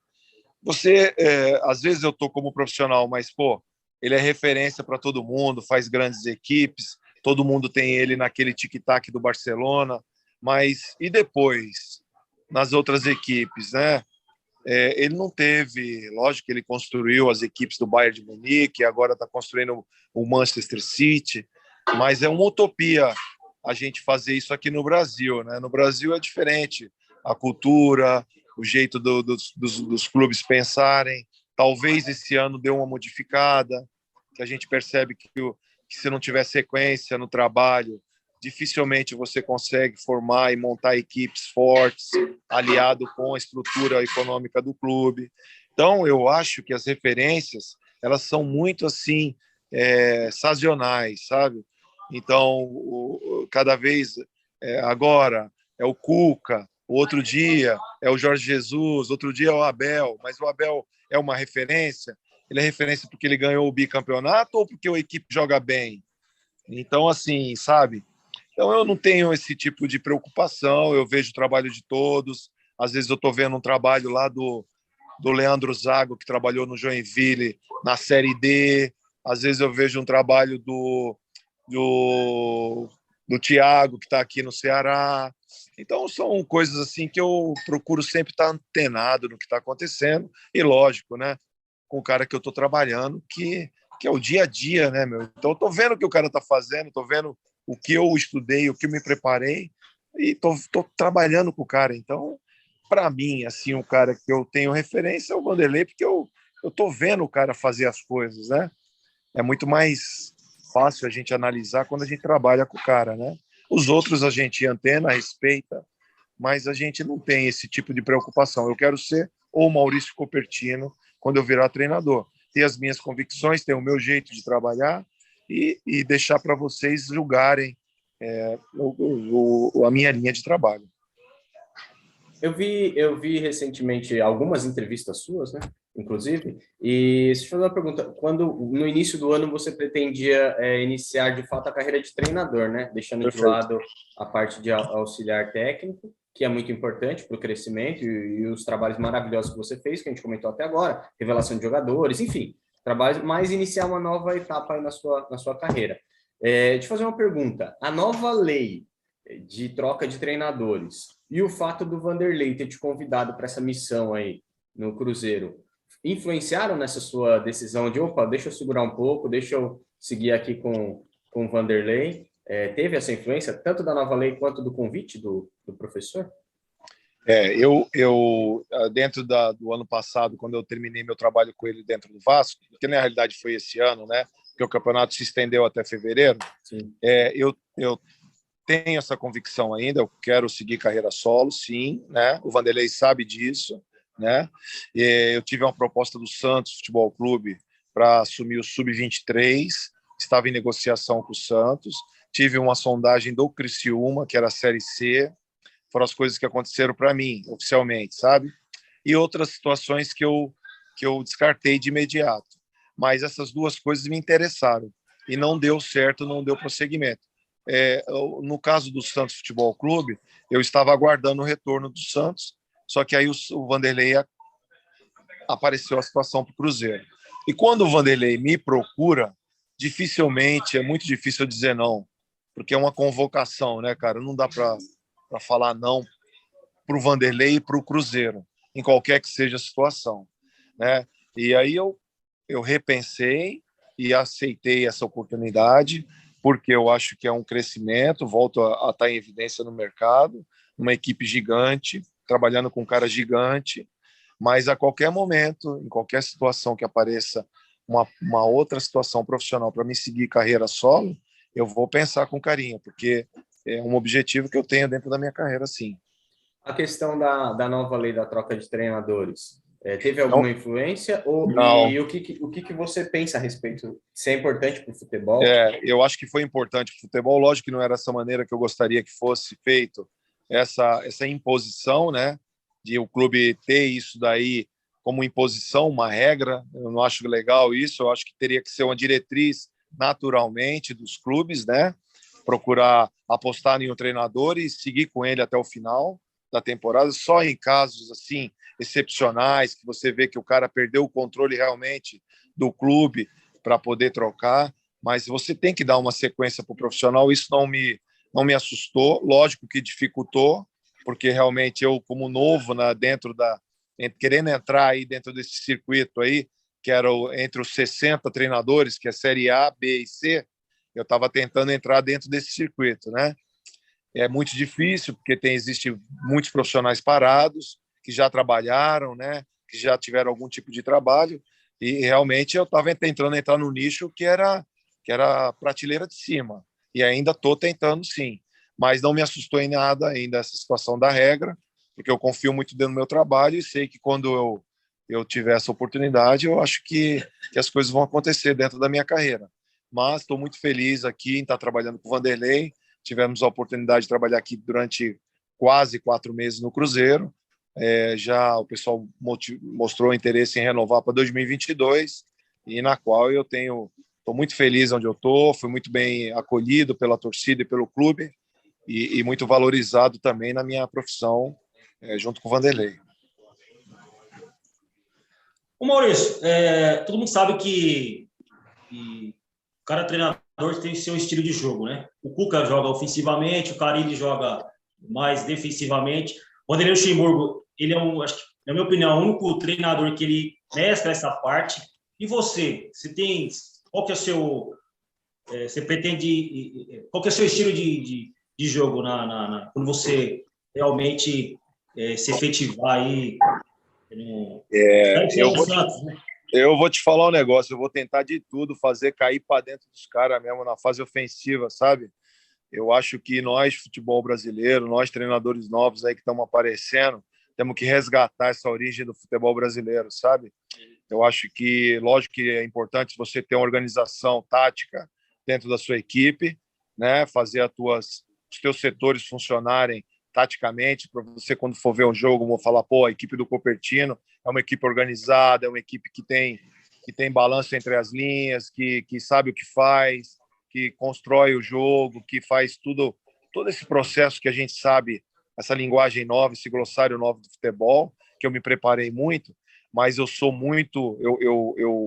às vezes eu tô como profissional, mas, pô, ele é referência para todo mundo, faz grandes equipes, todo mundo tem ele naquele tic-tac do Barcelona, mas e depois, nas outras equipes, né? Ele não teve, lógico que ele construiu as equipes do Bayern de Munique, agora está construindo o Manchester City, mas é uma utopia a gente fazer isso aqui no Brasil, né? No Brasil é diferente, a cultura, o jeito dos clubes pensarem. Talvez esse ano deu uma modificada, que a gente percebe que se não tiver sequência no trabalho, dificilmente você consegue formar e montar equipes fortes, aliado com a estrutura econômica do clube. Então, eu acho que as referências, elas são muito assim, sazonais, sabe? Então, cada vez, agora é o Cuca, o outro dia é o Jorge Jesus, outro dia é o Abel, mas o Abel é uma referência? Ele é referência porque ele ganhou o bicampeonato ou porque a equipe joga bem? Então, assim, sabe? Então, eu não tenho esse tipo de preocupação, eu vejo o trabalho de todos. Às vezes eu estou vendo um trabalho lá do Leandro Zago, que trabalhou no Joinville, na Série D. Às vezes eu vejo um trabalho do Thiago, que está aqui no Ceará. Então, são coisas assim que eu procuro sempre estar antenado no que está acontecendo. E, lógico, né, com o cara que eu estou trabalhando, que é o dia a dia, né, meu? Então, eu estou vendo o que o cara está fazendo, estou vendo o que eu estudei, o que eu me preparei, e tô trabalhando com o cara. Então, para mim, assim, o cara que eu tenho referência é o Vanderlei, porque eu tô vendo o cara fazer as coisas, né? É muito mais fácil a gente analisar quando a gente trabalha com o cara, né? Os outros a gente antena, respeita, mas a gente não tem esse tipo de preocupação. Eu quero ser o Maurício Copertino quando eu virar treinador. ter as minhas convicções, ter o meu jeito de trabalhar e deixar para vocês julgarem a minha linha de trabalho. Eu vi recentemente algumas entrevistas suas, né? Inclusive, e deixa eu fazer uma pergunta. Quando no início do ano você pretendia iniciar de fato a carreira de treinador, né? Deixando Perfeito. de lado a parte de auxiliar técnico, que é muito importante para o crescimento e os trabalhos maravilhosos que você fez, que a gente comentou até agora, revelação de jogadores, enfim, trabalhos, mas iniciar uma nova etapa aí na sua carreira. Deixa eu fazer uma pergunta. A nova lei de troca de treinadores e o fato do Vanderlei ter te convidado para essa missão aí no Cruzeiro influenciaram nessa sua decisão de, opa, deixa eu segurar um pouco, deixa eu seguir aqui com o Vanderlei? Teve essa influência, tanto da nova lei quanto do convite do professor? Eu dentro do ano passado, quando eu terminei meu trabalho com ele dentro do Vasco, que na realidade foi esse ano, né? Porque o campeonato se estendeu até fevereiro. Sim. Eu tenho essa convicção ainda, eu quero seguir carreira solo, sim, né? O Vanderlei sabe disso, né? Eu tive uma proposta do Santos Futebol Clube para assumir o Sub-23, estava em negociação com o Santos, tive uma sondagem do Criciúma, que era a Série C, foram as coisas que aconteceram para mim, oficialmente, sabe? E outras situações que eu descartei de imediato. Mas essas duas coisas me interessaram e não deu certo, não deu prosseguimento. No caso do Santos Futebol Clube, eu estava aguardando o retorno do Santos, só que aí o Vanderlei apareceu a situação para o Cruzeiro. E quando o Vanderlei me procura, dificilmente, é muito difícil eu dizer não, porque é uma convocação, né, cara? Não dá para falar não para o Vanderlei e para o Cruzeiro, em qualquer que seja a situação, né? E aí eu repensei e aceitei essa oportunidade, porque eu acho que é um crescimento, volto a estar em evidência no mercado, uma equipe gigante, trabalhando com um cara gigante, mas a qualquer momento, em qualquer situação que apareça uma outra situação profissional para me seguir carreira solo, eu vou pensar com carinho, porque é um objetivo que eu tenho dentro da minha carreira, sim. A questão da nova lei da troca de treinadores, teve Não, alguma influência? não. E o que você pensa a respeito? Se é importante para o futebol? Eu acho que foi importante para o futebol. Lógico que não era dessa maneira que eu gostaria que fosse feito essa imposição, né? De o clube ter isso daí como imposição, uma regra. Eu não acho legal isso. Eu acho que teria que ser uma diretriz naturalmente dos clubes, né? Procurar apostar em um treinador e seguir com ele até o final da temporada. Só em casos assim excepcionais que você vê que o cara perdeu o controle realmente do clube para poder trocar, mas você tem que dar uma sequência para o profissional. Isso não me assustou, lógico que dificultou, porque realmente eu, como novo, querendo entrar aí dentro desse circuito aí, que era entre os 60 treinadores, que é Série A, B e C, eu estava tentando entrar dentro desse circuito, né? É muito difícil, porque existem muitos profissionais parados, que já trabalharam, né? Que já tiveram algum tipo de trabalho, e realmente eu estava tentando entrar no nicho que era a prateleira de cima. E ainda estou tentando, sim. Mas não me assustou em nada ainda essa situação da regra, porque eu confio muito dentro do meu trabalho e sei que quando eu tiver essa oportunidade, eu acho que as coisas vão acontecer dentro da minha carreira. Mas estou muito feliz aqui em estar trabalhando com o Vanderlei. Tivemos a oportunidade de trabalhar aqui durante quase 4 meses no Cruzeiro. Já o pessoal mostrou interesse em renovar para 2022 e na qual estou muito feliz onde eu estou, fui muito bem acolhido pela torcida e pelo clube e muito valorizado também na minha profissão junto com o Vanderlei. Ô Maurício, todo mundo sabe que cada treinador tem seu estilo de jogo, né? O Cuca joga ofensivamente, o Carille joga mais defensivamente. O Vanderlei Luxemburgo, ele é acho que, na minha opinião, o único treinador que ele mescla essa parte. E você qual que é o seu, você pretende, qual que é o seu estilo de jogo quando você realmente se efetivar aí no Santos, né? Eu vou te falar um negócio, eu vou tentar de tudo, fazer cair para dentro dos caras mesmo na fase ofensiva, sabe? Eu acho que nós, futebol brasileiro, nós treinadores novos aí que estamos aparecendo, temos que resgatar essa origem do futebol brasileiro, sabe? Eu acho que, lógico que é importante você ter uma organização tática dentro da sua equipe, né? Fazer os teus setores funcionarem taticamente, para você, quando for ver um jogo, vou falar, pô, a equipe do Cupertino é uma equipe organizada, é uma equipe que tem balanço entre as linhas, que sabe o que faz, que constrói o jogo, que faz todo esse processo que a gente sabe, essa linguagem nova, esse glossário novo do futebol, que eu me preparei muito, mas eu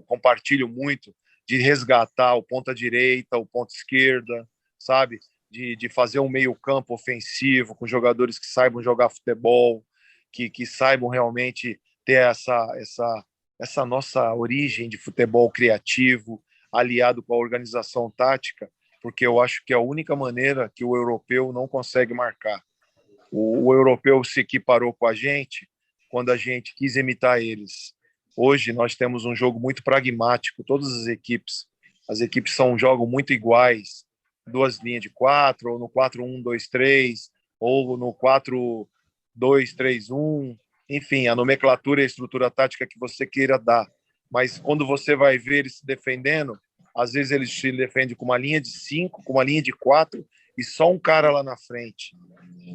compartilho muito de resgatar o ponta direita, o ponta esquerda, sabe? De fazer um meio-campo ofensivo com jogadores que saibam jogar futebol, que saibam realmente ter essa nossa origem de futebol criativo, aliado com a organização tática, porque eu acho que é a única maneira que o europeu não consegue marcar. O europeu se equiparou com a gente quando a gente quis imitar eles. Hoje nós temos um jogo muito pragmático, todas as equipes jogam muito iguais, duas linhas de quatro, ou no 4-1-2-3, ou no 4-2-3-1, enfim, a nomenclatura e a estrutura tática que você queira dar. Mas quando você vai ver eles se defendendo, às vezes eles se defendem com uma linha de 5, com uma linha de 4 e só um cara lá na frente.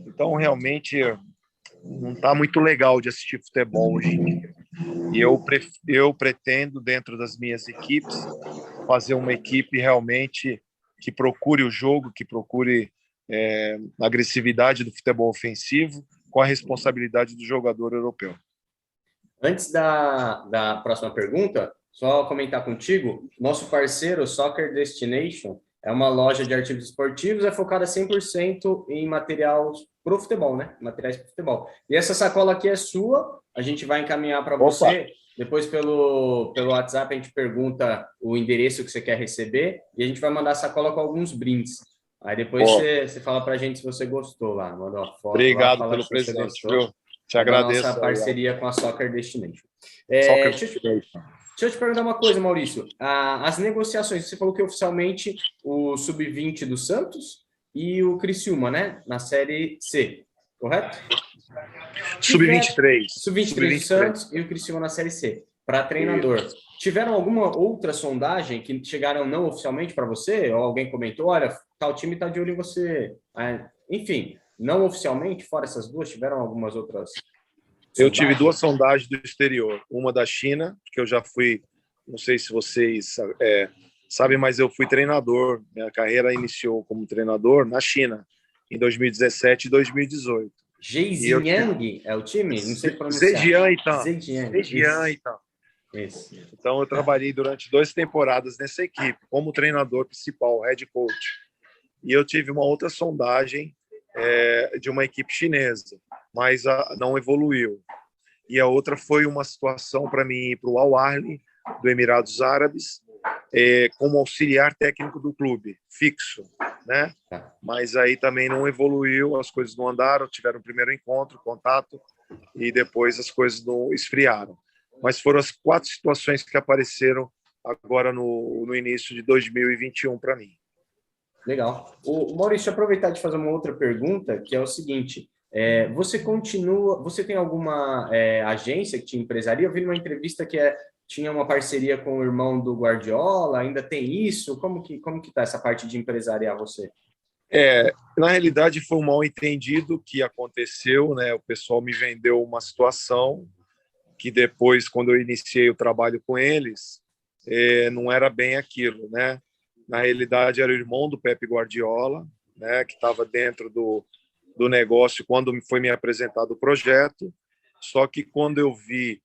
Então, realmente, não está muito legal de assistir futebol hoje em dia. E eu pretendo, dentro das minhas equipes, fazer uma equipe realmente que procure o jogo, que procure a agressividade do futebol ofensivo com a responsabilidade do jogador europeu. Antes da próxima pergunta, só comentar contigo, nosso parceiro Soccer Destination é uma loja de artigos esportivos, é focada 100% em material pro futebol, né? Materiais para futebol. E essa sacola aqui é sua, a gente vai encaminhar para você. Depois, pelo WhatsApp, a gente pergunta o endereço que você quer receber e a gente vai mandar a sacola com alguns brindes. Aí depois você fala para a gente se você gostou lá. Manda uma foto. Obrigado lá, pelo presente, viu? Te agradeço. Nossa parceria com a Soccer Destination. Deixa eu te perguntar uma coisa, Maurício. As negociações, você falou que oficialmente o Sub-20 do Santos e o Criciúma, né? Na Série C, correto? Sub-23. Sub-23 do Santos e o Criciúma na Série C, para treinador. Tiveram alguma outra sondagem que chegaram não oficialmente para você? Ou alguém comentou, olha, tal time está de olho em você. Enfim, não oficialmente, fora essas duas, tiveram algumas outras sondagens? Eu tive duas sondagens do exterior. Uma da China, que eu já fui, não sei se vocês sabem, mas eu fui treinador. Minha carreira iniciou como treinador na China, em 2017 e 2018. Zhejiang é o time? Não sei pronunciar. Zhejiang, então. Isso. Então, eu trabalhei durante 2 temporadas nessa equipe, como treinador principal, head coach. E eu tive uma outra sondagem de uma equipe chinesa, mas não evoluiu. E a outra foi uma situação para mim ir para o Al Ahly, do Emirados Árabes, como auxiliar técnico do clube, fixo, né? Mas aí também não evoluiu, as coisas não andaram, tiveram o primeiro encontro, contato, e depois as coisas não esfriaram. Mas foram as 4 situações que apareceram agora no início de 2021 para mim. Legal. O Maurício, aproveitar de fazer uma outra pergunta, que é o seguinte: você tem alguma agência que te empresaria? Eu vi numa entrevista que tinha uma parceria com o irmão do Guardiola, ainda tem isso? Como que tá essa parte de empresariar você? Na realidade, foi um mal-entendido que aconteceu, né? O pessoal me vendeu uma situação que depois, quando eu iniciei o trabalho com eles, não era bem aquilo, né? Na realidade, era o irmão do Pepe Guardiola, né? Que estava dentro do negócio quando foi me apresentado o projeto. Só que quando eu vi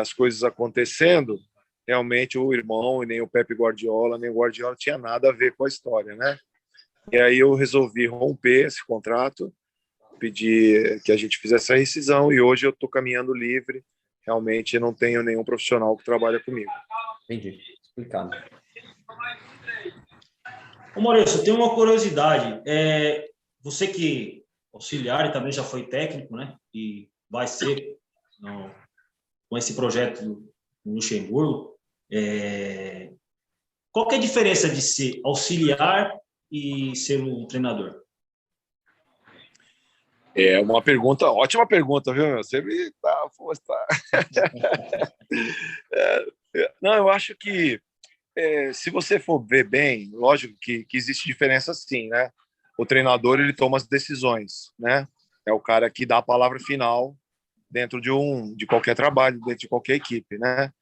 as coisas acontecendo, realmente o irmão e nem o Pepe Guardiola, nem o Guardiola tinha nada a ver com a história, né? E aí eu resolvi romper esse contrato, pedir que a gente fizesse a rescisão e hoje eu estou caminhando livre. Realmente não tenho nenhum profissional que trabalha comigo. Entendi. Explicado. Ô Maurício, eu tenho uma curiosidade. Você que auxiliar e também já foi técnico, né? E vai ser com esse projeto no Luxemburgo. Qual que é a diferença de ser auxiliar e ser um treinador? É uma pergunta, ótima pergunta, viu, meu? Você me tá, pô, tá. Não, eu acho que se você for ver bem, lógico que existe diferença sim, né? O treinador, ele toma as decisões, né? É o cara que dá a palavra final dentro de qualquer trabalho, dentro de qualquer equipe, né?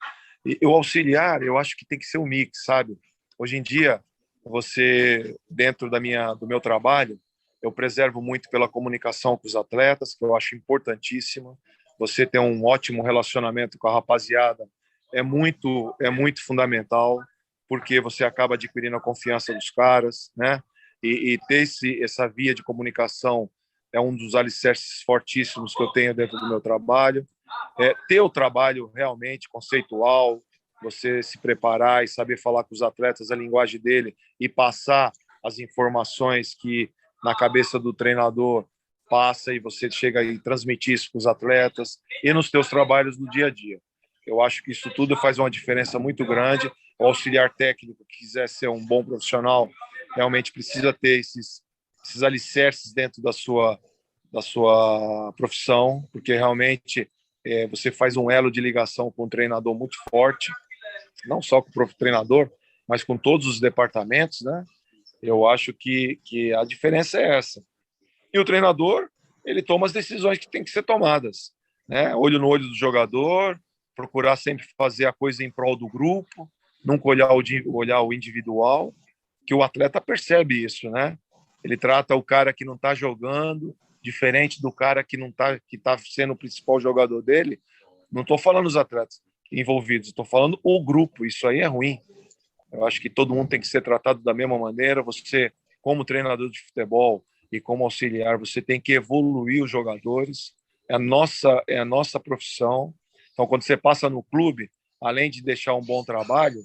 E o auxiliar, eu acho que tem que ser um mix, sabe? Hoje em dia, você, dentro do meu trabalho, eu preservo muito pela comunicação com os atletas, que eu acho importantíssima. Você ter um ótimo relacionamento com a rapaziada é muito fundamental, porque você acaba adquirindo a confiança dos caras, né? E ter essa via de comunicação é um dos alicerces fortíssimos que eu tenho dentro do meu trabalho. Ter o trabalho realmente conceitual, você se preparar e saber falar com os atletas a linguagem dele e passar as informações que na cabeça do treinador passa e você chega e transmitir isso para os atletas e nos teus trabalhos do dia a dia. Eu acho que isso tudo faz uma diferença muito grande. O auxiliar técnico que quiser ser um bom profissional realmente precisa ter esses alicerces dentro da sua profissão, porque realmente você faz um elo de ligação com o treinador muito forte, não só com o treinador, mas com todos os departamentos, né? Eu acho que a diferença é essa. E o treinador, ele toma as decisões que têm que ser tomadas, né? Olho no olho do jogador, procurar sempre fazer a coisa em prol do grupo, nunca olhar o individual, que o atleta percebe isso, né? Ele trata o cara que não está jogando diferente do cara que está sendo o principal jogador dele. Não estou falando os atletas envolvidos, estou falando o grupo. Isso aí é ruim. Eu acho que todo mundo tem que ser tratado da mesma maneira. Você, como treinador de futebol e como auxiliar, você tem que evoluir os jogadores. É a nossa profissão. Então, quando você passa no clube, além de deixar um bom trabalho,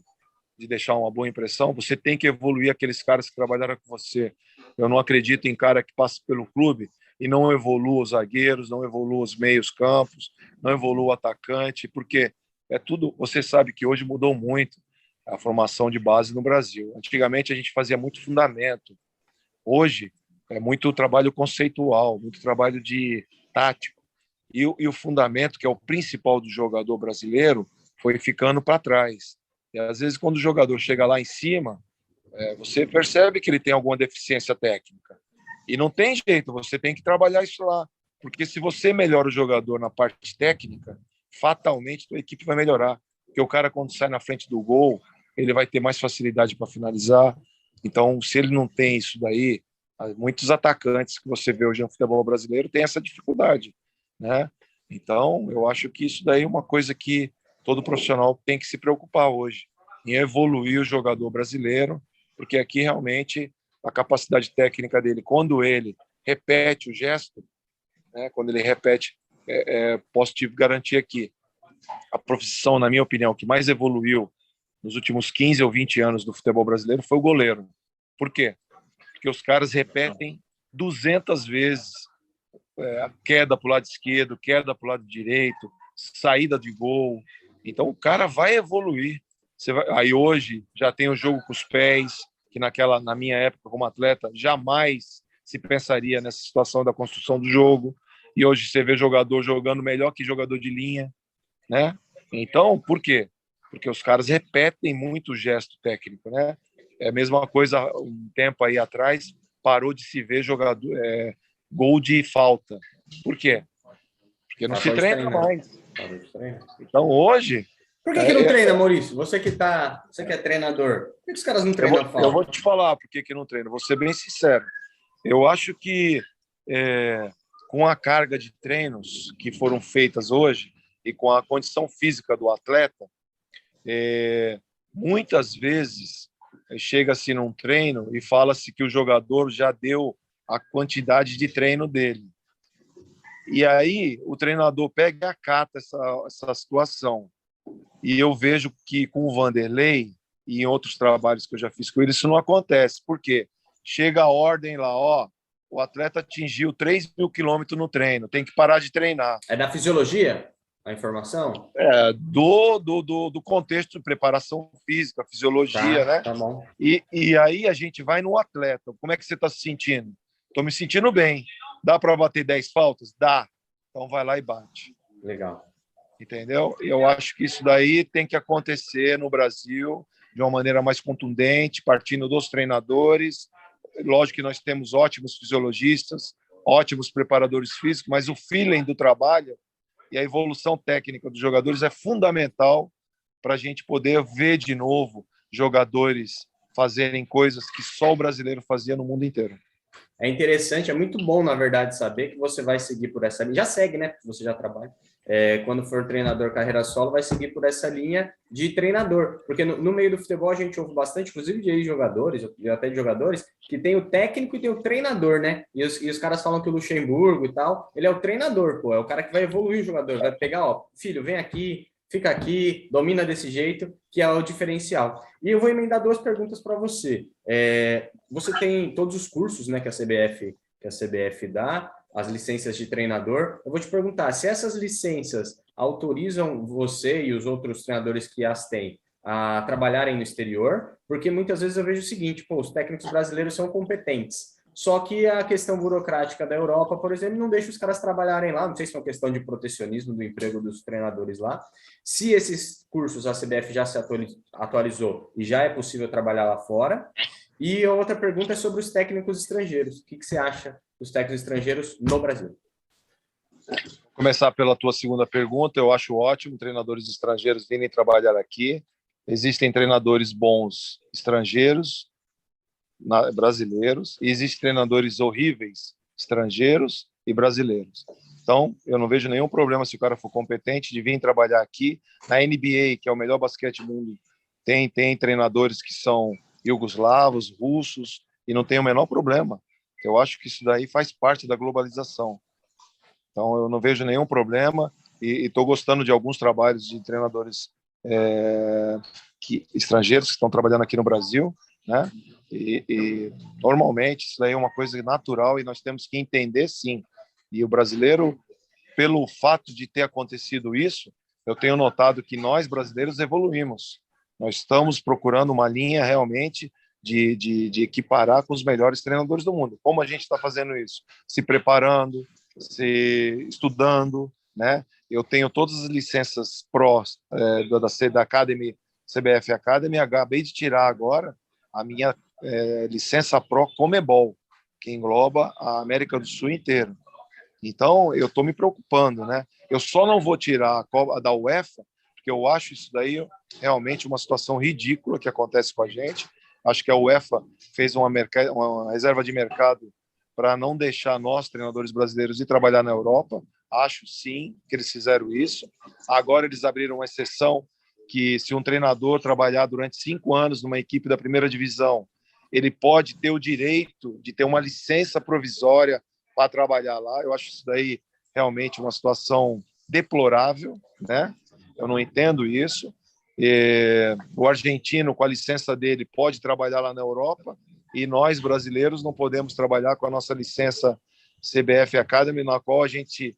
de deixar uma boa impressão, você tem que evoluir aqueles caras que trabalharam com você. Eu não acredito em cara que passa pelo clube e não evolua os zagueiros, não evolua os meios campos, não evolua o atacante, porque é tudo. Você sabe que hoje mudou muito a formação de base no Brasil. Antigamente a gente fazia muito fundamento. Hoje é muito trabalho conceitual, muito trabalho de tático. E o fundamento, que é o principal do jogador brasileiro, foi ficando para trás. E às vezes, quando o jogador chega lá em cima, você percebe que ele tem alguma deficiência técnica. E não tem jeito, você tem que trabalhar isso lá. Porque se você melhora o jogador na parte técnica, fatalmente a equipe vai melhorar. Porque o cara, quando sai na frente do gol, ele vai ter mais facilidade para finalizar. Então, se ele não tem isso daí, muitos atacantes que você vê hoje no futebol brasileiro têm essa dificuldade, né? Então, eu acho que isso daí é uma coisa que todo profissional tem que se preocupar hoje, em evoluir o jogador brasileiro, porque aqui realmente a capacidade técnica dele, quando ele repete o gesto, né, quando ele repete, posso te garantir aqui, a profissão, na minha opinião, que mais evoluiu nos últimos 15 ou 20 anos do futebol brasileiro foi o goleiro. Por quê? Porque os caras repetem 200 vezes a queda para o lado esquerdo, queda para o lado direito, saída de gol. Então o cara vai evoluir. Aí hoje já tem o jogo com os pés, que na minha época como atleta jamais se pensaria nessa situação da construção do jogo. E hoje você vê jogador jogando melhor que jogador de linha, né? Então, por quê? Porque os caras repetem muito o gesto técnico, né? É a mesma coisa, um tempo aí atrás, parou de se ver jogador gol de falta. Por quê? Porque não se treina mais. Então, hoje... Por que não treina, Maurício? Você que é treinador. Por que os caras não treinam a falta? Eu vou te falar por que não treina. Vou ser bem sincero. Eu acho que com a carga de treinos que foram feitas hoje e com a condição física do atleta, muitas vezes chega-se num treino e fala-se que o jogador já deu a quantidade de treino dele. E aí o treinador pega e acata essa situação. E eu vejo que com o Vanderlei e em outros trabalhos que eu já fiz com ele, isso não acontece. Por quê? Chega a ordem lá, o atleta atingiu 3.000 quilômetros no treino, tem que parar de treinar. É da fisiologia a informação? Do contexto de preparação física, fisiologia, né? Tá bom. E aí a gente vai no atleta. Como é que você está se sentindo? Estou me sentindo bem. Dá para bater 10 faltas? Dá. Então vai lá e bate. Legal. Entendeu? Eu acho que isso daí tem que acontecer no Brasil de uma maneira mais contundente, partindo dos treinadores. Lógico que nós temos ótimos fisiologistas, ótimos preparadores físicos, mas o feeling do trabalho e a evolução técnica dos jogadores é fundamental para a gente poder ver de novo jogadores fazerem coisas que só o brasileiro fazia no mundo inteiro. É interessante, é muito bom, na verdade, saber que você vai seguir por essa linha. Já segue, né? Porque você já trabalha. Quando for treinador carreira solo, vai seguir por essa linha de treinador. Porque no meio do futebol a gente ouve bastante, inclusive de jogadores, até de jogadores, que tem o técnico e tem o treinador, né? E os caras falam que o Luxemburgo e tal, ele é o treinador, pô. É o cara que vai evoluir o jogador. Vai pegar, ó, filho, vem aqui, fica aqui, domina desse jeito, que é o diferencial. E eu vou emendar 2 perguntas para você. Você tem todos os cursos, né, que a CBF dá, as licenças de treinador. Eu vou te perguntar, se essas licenças autorizam você e os outros treinadores que as têm a trabalharem no exterior, porque muitas vezes eu vejo o seguinte, pô, os técnicos brasileiros são competentes, só que a questão burocrática da Europa, por exemplo, não deixa os caras trabalharem lá, não sei se é uma questão de protecionismo do emprego dos treinadores lá. Se esses cursos a CBF já se atualizou e já é possível trabalhar lá fora. E a outra pergunta é sobre os técnicos estrangeiros. O que você acha dos técnicos estrangeiros no Brasil? Vou começar pela tua segunda pergunta. Eu acho ótimo treinadores estrangeiros virem trabalhar aqui. Existem treinadores bons estrangeiros, brasileiros, e existem treinadores horríveis estrangeiros e brasileiros. Então, eu não vejo nenhum problema se o cara for competente de vir trabalhar aqui. Na NBA, que é o melhor basquete do mundo, tem treinadores que são iugoslavos, russos, e não tem o menor problema. Eu acho que isso daí faz parte da globalização. Então, eu não vejo nenhum problema e estou gostando de alguns trabalhos de treinadores estrangeiros que estão trabalhando aqui no Brasil, né? E normalmente isso daí é uma coisa natural e nós temos que entender, sim. E o brasileiro, pelo fato de ter acontecido isso, eu tenho notado que nós brasileiros evoluímos. Nós estamos procurando uma linha realmente de equiparar com os melhores treinadores do mundo. Como a gente está fazendo isso? Se preparando, estudando, né? Eu tenho todas as licenças Pro da Academy, CBF Academy, acabei de tirar agora a minha licença Pro Comebol, que engloba a América do Sul inteira. Então, eu estou me preocupando, né? Eu só não vou tirar a da UEFA, porque eu acho isso daí realmente uma situação ridícula que acontece com a gente. Acho que a UEFA fez uma reserva de mercado para não deixar nós, treinadores brasileiros, ir trabalhar na Europa. Acho, sim, que eles fizeram isso. Agora eles abriram uma exceção que se um treinador trabalhar durante 5 anos numa equipe da primeira divisão, ele pode ter o direito de ter uma licença provisória para trabalhar lá. Eu acho isso daí realmente uma situação deplorável, né? Eu não entendo isso. O argentino, com a licença dele, pode trabalhar lá na Europa e nós, brasileiros, não podemos trabalhar com a nossa licença CBF Academy, na qual a gente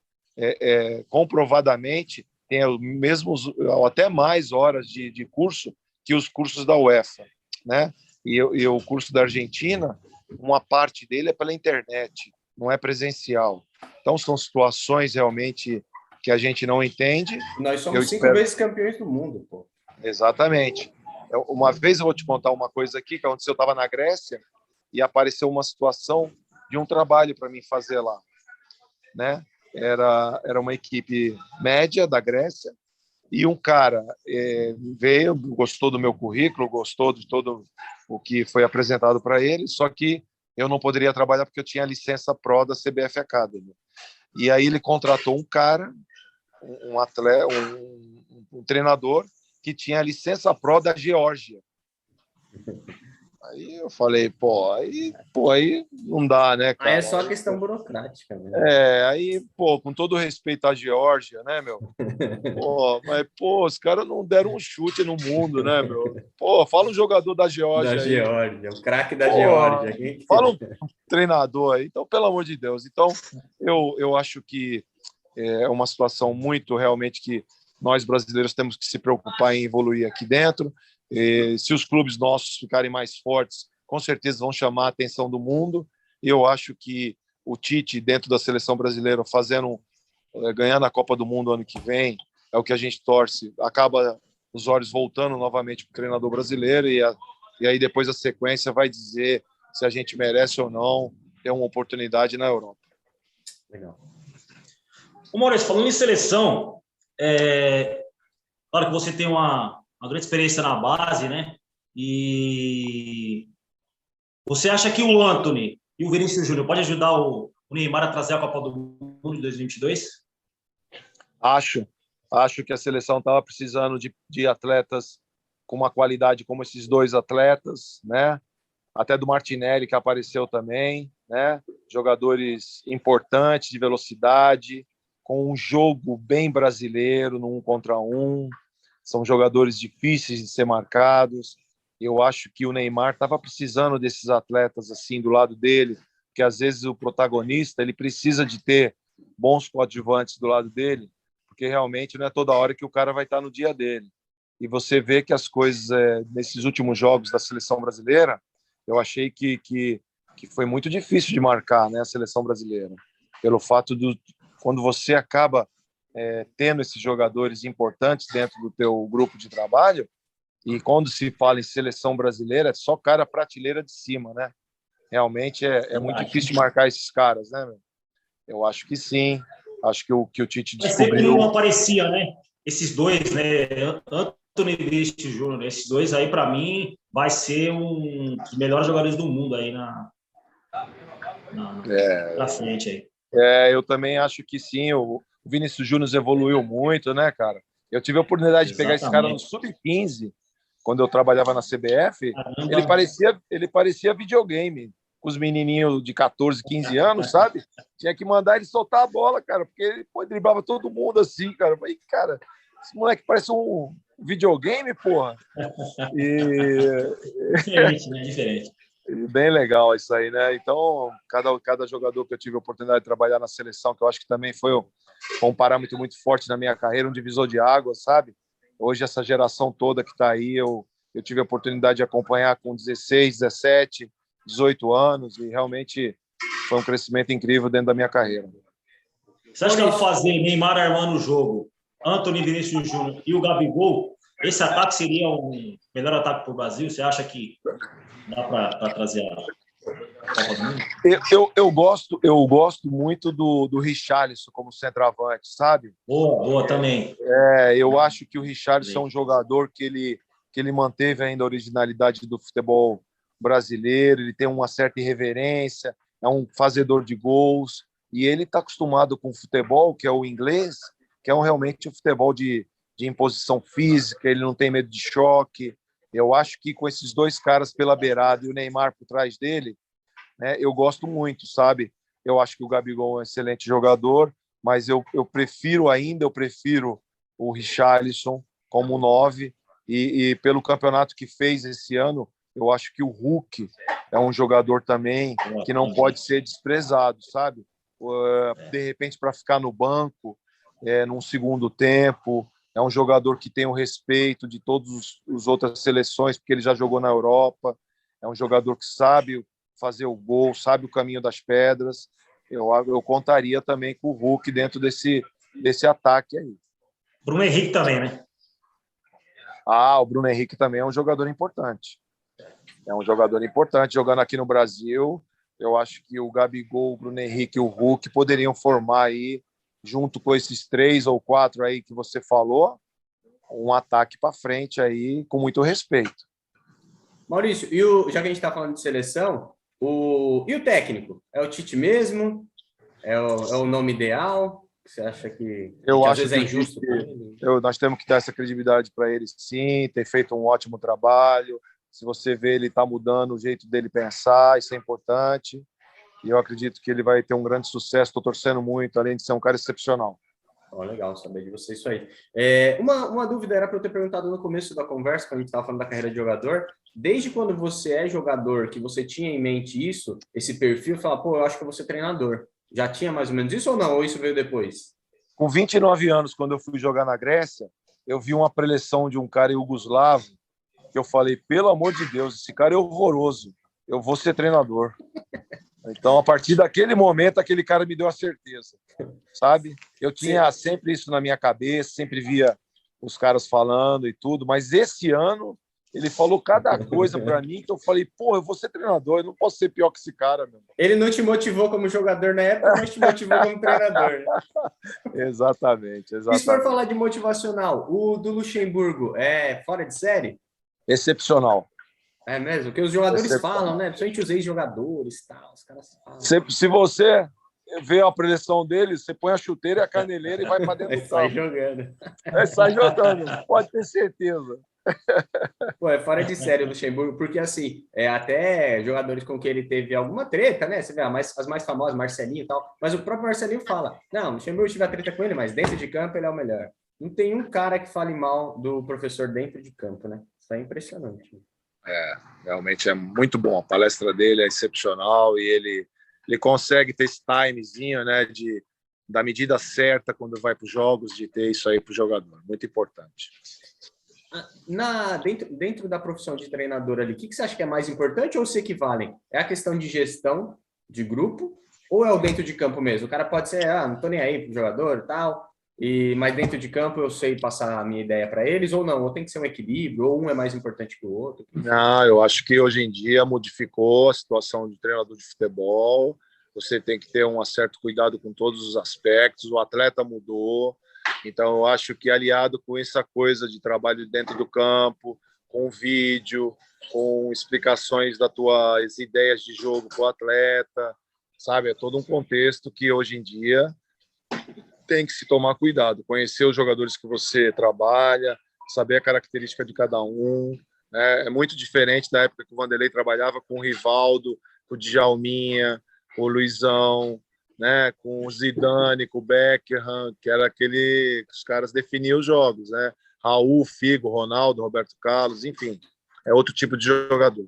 comprovadamente tem os mesmos, ou até mais horas de curso que os cursos da UEFA, né? E o curso da Argentina, uma parte dele é pela internet, não é presencial. Então, são situações realmente que a gente não entende. Nós somos 5 vezes campeões do mundo, pô. Exatamente. Uma vez eu vou te contar uma coisa aqui, que aconteceu, eu estava na Grécia e apareceu uma situação de um trabalho para mim fazer lá, né? Era uma equipe média da Grécia e um cara veio, gostou do meu currículo, gostou de todo o que foi apresentado para ele, só que eu não poderia trabalhar porque eu tinha a licença Pro da CBF Academy. E aí ele contratou um cara, um atleta, um treinador que tinha a licença Pro da Geórgia. Aí eu falei, aí não dá, né, cara? Aí é só questão burocrática, né? Aí, com todo respeito à Geórgia, né, meu? Os caras não deram um chute no mundo, né, meu? Fala um jogador da Geórgia Da aí. Geórgia, o craque da Geórgia. Fala um treinador aí. Então, pelo amor de Deus. Então, eu acho que é uma situação muito realmente que nós brasileiros temos que se preocupar em evoluir aqui dentro. Se os clubes nossos ficarem mais fortes, com certeza vão chamar a atenção do mundo. Eu acho que o Tite dentro da seleção brasileira ganhando a Copa do Mundo ano que vem, é o que a gente torce, acaba os olhos voltando novamente para o treinador brasileiro e aí depois a sequência vai dizer se a gente merece ou não ter uma oportunidade na Europa. Legal. Ô Maurício, falando em seleção, claro que você tem uma grande experiência na base, né? E você acha que o Antony e o Vinícius Júnior pode ajudar o Neymar a trazer a Copa do Mundo de 2022? Acho que a seleção estava precisando de atletas com uma qualidade como esses dois atletas, né? Até do Martinelli, que apareceu também, né? Jogadores importantes de velocidade, com um jogo bem brasileiro, no 1 contra 1. São jogadores difíceis de ser marcados. Eu acho que o Neymar estava precisando desses atletas assim do lado dele, porque às vezes o protagonista ele precisa de ter bons coadjuvantes do lado dele, porque realmente não é toda hora que o cara vai estar no dia dele. E você vê que as coisas nesses últimos jogos da seleção brasileira, eu achei que foi muito difícil de marcar, né, a seleção brasileira, pelo fato quando você acaba tendo esses jogadores importantes dentro do teu grupo de trabalho, e quando se fala em seleção brasileira, é só cara prateleira de cima, né? Realmente é muito difícil de marcar esses caras, né? Eu acho que sim. Acho que o Tite descobriu. Mas sempre não aparecia, né? Esses dois, né? Antony e Vinícius Júnior, esses dois aí, para mim, vai ser um dos melhores jogadores do mundo aí na frente aí. Eu também acho que sim. O Vinícius Júnior evoluiu muito, né, cara? Eu tive a oportunidade de pegar esse cara no Sub-15, quando eu trabalhava na CBF. Ele parecia videogame, com os menininhos de 14, 15 anos, sabe? Tinha que mandar ele soltar a bola, cara, porque ele driblava todo mundo assim, cara. Eu falei, cara, esse moleque parece um videogame, porra. Diferente, né? Diferente. Bem legal isso aí, né? Então, cada jogador que eu tive a oportunidade de trabalhar na seleção, que eu acho que também foi um parâmetro muito forte na minha carreira, um divisor de águas, sabe? Hoje, essa geração toda que está aí, eu tive a oportunidade de acompanhar com 16, 17, 18 anos, e realmente foi um crescimento incrível dentro da minha carreira. Você acha que ao fazer Neymar armando o jogo, Antony, Vinícius Júnior e o Gabigol, esse ataque seria um melhor ataque para o Brasil? Você acha que dá para trazer a Copa do Mundo? Eu gosto muito do Richarlison como centroavante, sabe? Boa também. Eu acho que o Richarlison é um jogador que ele manteve ainda a originalidade do futebol brasileiro, ele tem uma certa irreverência, é um fazedor de gols, e ele está acostumado com o futebol, que é o inglês, que é realmente um futebol de imposição física, ele não tem medo de choque. Eu acho que com esses dois caras pela beirada e o Neymar por trás dele, né, eu gosto muito, sabe? Eu acho que o Gabigol é um excelente jogador, mas eu prefiro o Richarlison como 9, e pelo campeonato que fez esse ano, eu acho que o Hulk é um jogador também que não pode ser desprezado, sabe? De repente, para ficar no banco, num segundo tempo, é um jogador que tem o respeito de todas as outras seleções, porque ele já jogou na Europa, é um jogador que sabe fazer o gol, sabe o caminho das pedras. Eu contaria também com o Hulk dentro desse ataque aí. Bruno Henrique também, né? O Bruno Henrique também é um jogador importante. É um jogador importante jogando aqui no Brasil. Eu acho que o Gabigol, o Bruno Henrique e o Hulk poderiam formar aí, junto com esses 3 ou 4 aí que você falou, um ataque para frente aí com muito respeito. Maurício, já que a gente está falando de seleção, e o técnico? É o Tite mesmo? É o nome ideal? Você acha que às vezes é injusto? Nós temos que dar essa credibilidade para ele, sim, ter feito um ótimo trabalho. Se você vê, ele está mudando o jeito dele pensar, isso é importante. E eu acredito que ele vai ter um grande sucesso. Estou torcendo muito, além de ser um cara excepcional. Legal saber de você isso aí. Uma dúvida era para eu ter perguntado no começo da conversa, quando a gente estava falando da carreira de jogador. Desde quando você é jogador, que você tinha em mente isso, esse perfil, fala, eu acho que eu vou ser treinador. Já tinha mais ou menos isso ou não? Ou isso veio depois? Com 29 anos, quando eu fui jogar na Grécia, eu vi uma preleção de um cara iugoslavo, que eu falei, pelo amor de Deus, esse cara é horroroso, eu vou ser treinador. Então, a partir daquele momento, aquele cara me deu a certeza, sabe? Eu tinha sempre isso na minha cabeça, sempre via os caras falando e tudo, mas esse ano ele falou cada coisa para mim que eu falei, pô, eu vou ser treinador, eu não posso ser pior que esse cara, meu. Ele não te motivou como jogador na época, mas te motivou como treinador. Exatamente. E se for falar de motivacional, o do Luxemburgo é fora de série? Excepcional. É mesmo? Porque os jogadores falam, né? Principalmente os ex-jogadores e tal, os caras falam. Se você vê a preleção dele, você põe a chuteira e a caneleira e vai para dentro do campo. Sai jogando. Sai jogando, pode ter certeza. Pô, é fora de série o Luxemburgo, porque assim, até jogadores com quem ele teve alguma treta, né? Você vê as mais famosas, Marcelinho e tal, mas o próprio Marcelinho fala, não, o Luxemburgo tive a treta com ele, mas dentro de campo ele é o melhor. Não tem um cara que fale mal do professor dentro de campo, né? Isso é impressionante. Realmente é muito bom. A palestra dele é excepcional e ele consegue ter esse timezinho, né, da medida certa quando vai para os jogos, de ter isso aí para o jogador. Muito importante. Dentro da profissão de treinador ali, o que você acha que é mais importante ou se equivalem? É a questão de gestão de grupo ou é o dentro de campo mesmo? O cara pode ser, não estou nem aí para o jogador e tal, mas dentro de campo eu sei passar a minha ideia para eles ou não? Ou tem que ser um equilíbrio, ou um é mais importante que o outro? Não, eu acho que hoje em dia modificou a situação de treinador de futebol. Você tem que ter um certo cuidado com todos os aspectos. O atleta mudou. Então, eu acho que aliado com essa coisa de trabalho dentro do campo, com vídeo, com explicações das tuas ideias de jogo para o atleta, sabe? É todo um contexto que hoje em dia tem que se tomar cuidado. Conhecer os jogadores que você trabalha, saber a característica de cada um. Né? É muito diferente da época que o Vanderlei trabalhava com o Rivaldo, com o Djalminha, com o Luizão, né, com o Zidane, com o Beckham, que era aquele que os caras definiam os jogos, né? Raul, Figo, Ronaldo, Roberto Carlos, enfim, é outro tipo de jogador.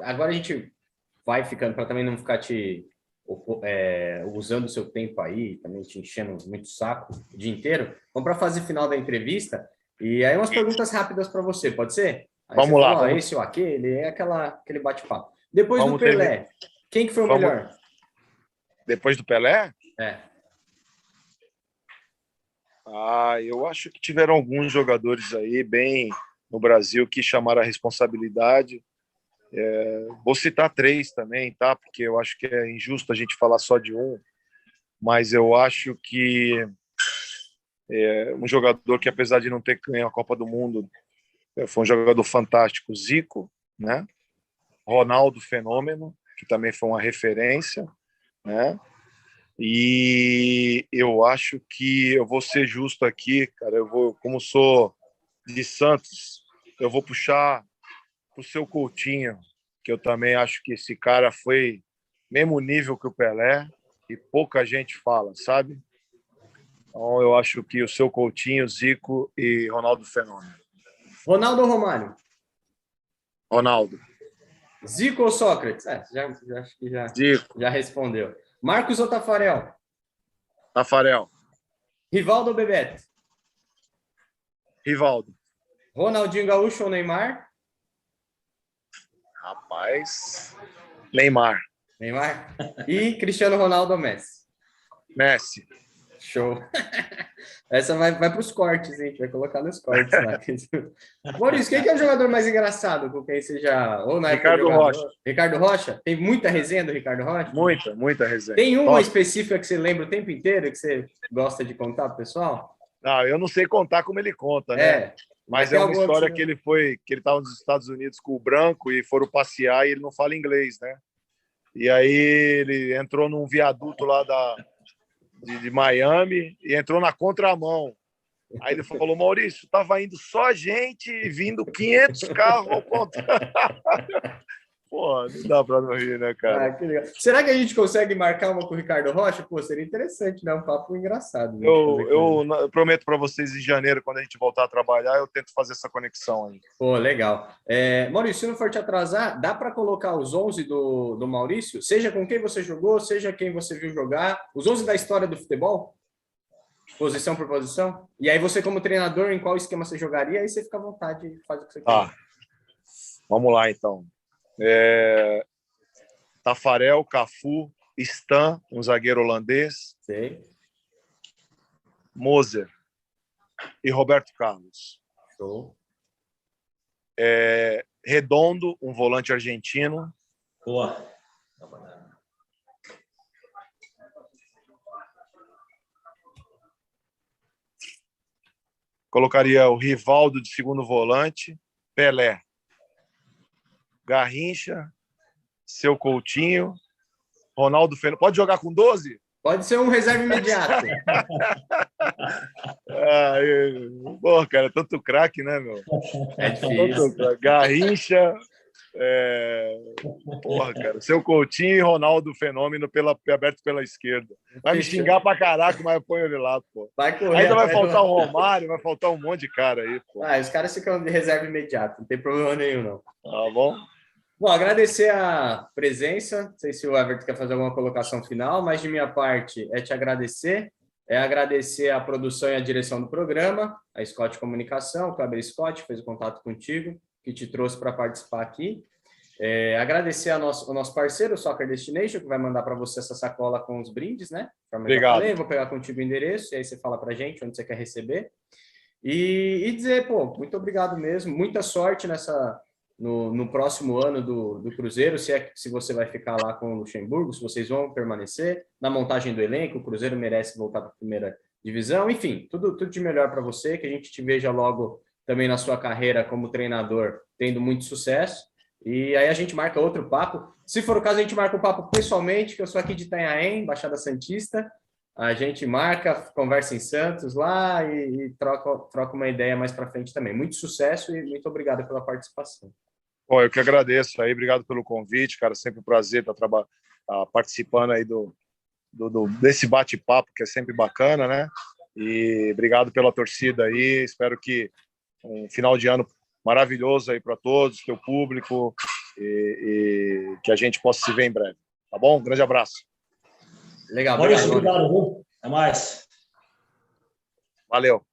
Agora a gente vai ficando, para também não ficar usando o seu tempo aí, também te enchendo muito saco o dia inteiro. Vamos para a fase final da entrevista, e aí umas perguntas rápidas para você, pode ser? Aí vamos lá. Fala, esse ou aquele, aquele bate-papo. Depois do Pelé, quem que foi o melhor? Depois do Pelé? É. Eu acho que tiveram alguns jogadores aí bem no Brasil que chamaram a responsabilidade. Vou citar 3 também, tá? Porque eu acho que é injusto a gente falar só de um, mas eu acho que um jogador que, apesar de não ter ganho a Copa do Mundo, foi um jogador fantástico, Zico, né? Ronaldo Fenômeno, que também foi uma referência, né? E eu acho que eu vou ser justo aqui, cara. Como sou de Santos, eu vou puxar pro seu Coutinho, que eu também acho que esse cara foi mesmo nível que o Pelé e pouca gente fala, sabe? Então eu acho que o seu Coutinho, Zico e Ronaldo Fenômeno. Ronaldo ou Romário? Ronaldo. Zico ou Sócrates? Acho que já respondeu. Marcos ou Tafarel? Tafarel. Rivaldo ou Bebeto? Rivaldo. Ronaldinho Gaúcho ou Neymar? Rapaz, Neymar. E Cristiano Ronaldo ou Messi? Messi. Show. Essa vai para os cortes, hein? A gente vai colocar nos cortes lá. Maurício, quem que é o jogador mais engraçado com quem você já... Ou na Ricardo Rocha. Ricardo Rocha? Tem muita resenha do Ricardo Rocha? Muita resenha. Tem uma específica que você lembra o tempo inteiro, que você gosta de contar pro pessoal? Eu não sei contar como ele conta, né? Mas é uma história que ele estava nos Estados Unidos com o Branco e foram passear e ele não fala inglês, né? E aí ele entrou num viaduto lá de Miami e entrou na contramão. Aí ele falou, Maurício, tava indo só gente e vindo 500 carros ao contrário. Pô, não dá pra não rir, né, cara? Que legal. Será que a gente consegue marcar uma com o Ricardo Rocha? Pô, seria interessante, né? Um papo engraçado. Né? Eu prometo para vocês, em janeiro, quando a gente voltar a trabalhar, eu tento fazer essa conexão aí. Pô, legal. Maurício, se não for te atrasar, dá para colocar os 11 do Maurício? Seja com quem você jogou, seja quem você viu jogar. Os 11 da história do futebol? Posição por posição? E aí você, como treinador, em qual esquema você jogaria? Aí você fica à vontade e faz o que você quer. Vamos lá, então. Tafarel, Cafu, Stan, um zagueiro holandês. Sei. Moser e Roberto Carlos. Show. Redondo, um volante argentino. Boa. Colocaria o Rivaldo de segundo volante. Pelé. Garrincha. Seu Coutinho. Ronaldo Fenômeno. Pode jogar com 12? Pode ser um reserva imediato. Pô, cara, tanto craque, né, meu? É difícil. Garrincha, porra, cara, Seu Coutinho e Ronaldo Fenômeno aberto pela esquerda. Vai me xingar pra caraca, mas põe ele lá, pô. Vai correr. Ainda vai faltar o Romário, vai faltar um monte de cara aí, pô. Os caras ficam de reserva imediato, não tem problema nenhum, não. Tá bom? Bom, agradecer a presença. Não sei se o Everton quer fazer alguma colocação final, mas de minha parte é te agradecer. Agradecer a produção e a direção do programa, a Scott Comunicação, o Kleber Scott, fez o contato contigo, que te trouxe para participar aqui. Agradecer ao nosso parceiro, o Soccer Destination, que vai mandar para você essa sacola com os brindes, né? Obrigado. Vou pegar contigo o endereço, e aí você fala para a gente onde você quer receber. E dizer, pô, muito obrigado mesmo, muita sorte no próximo ano do Cruzeiro, se você vai ficar lá com o Luxemburgo, se vocês vão permanecer, na montagem do elenco, o Cruzeiro merece voltar para a primeira divisão, enfim, tudo de melhor para você, que a gente te veja logo também na sua carreira como treinador, tendo muito sucesso, e aí a gente marca outro papo, se for o caso a gente marca o papo pessoalmente, que eu sou aqui de Itanhaém, Baixada Santista, a gente marca, conversa em Santos lá e troca uma ideia mais para frente também. Muito sucesso e muito obrigado pela participação. Pô, eu que agradeço aí, obrigado pelo convite, cara, sempre um prazer estar participando aí desse bate-papo, que é sempre bacana, né? E obrigado pela torcida aí, espero que um final de ano maravilhoso aí para todos, teu público, e que a gente possa se ver em breve, tá bom? Um grande abraço. Legal, obrigado, viu? Até mais. Valeu.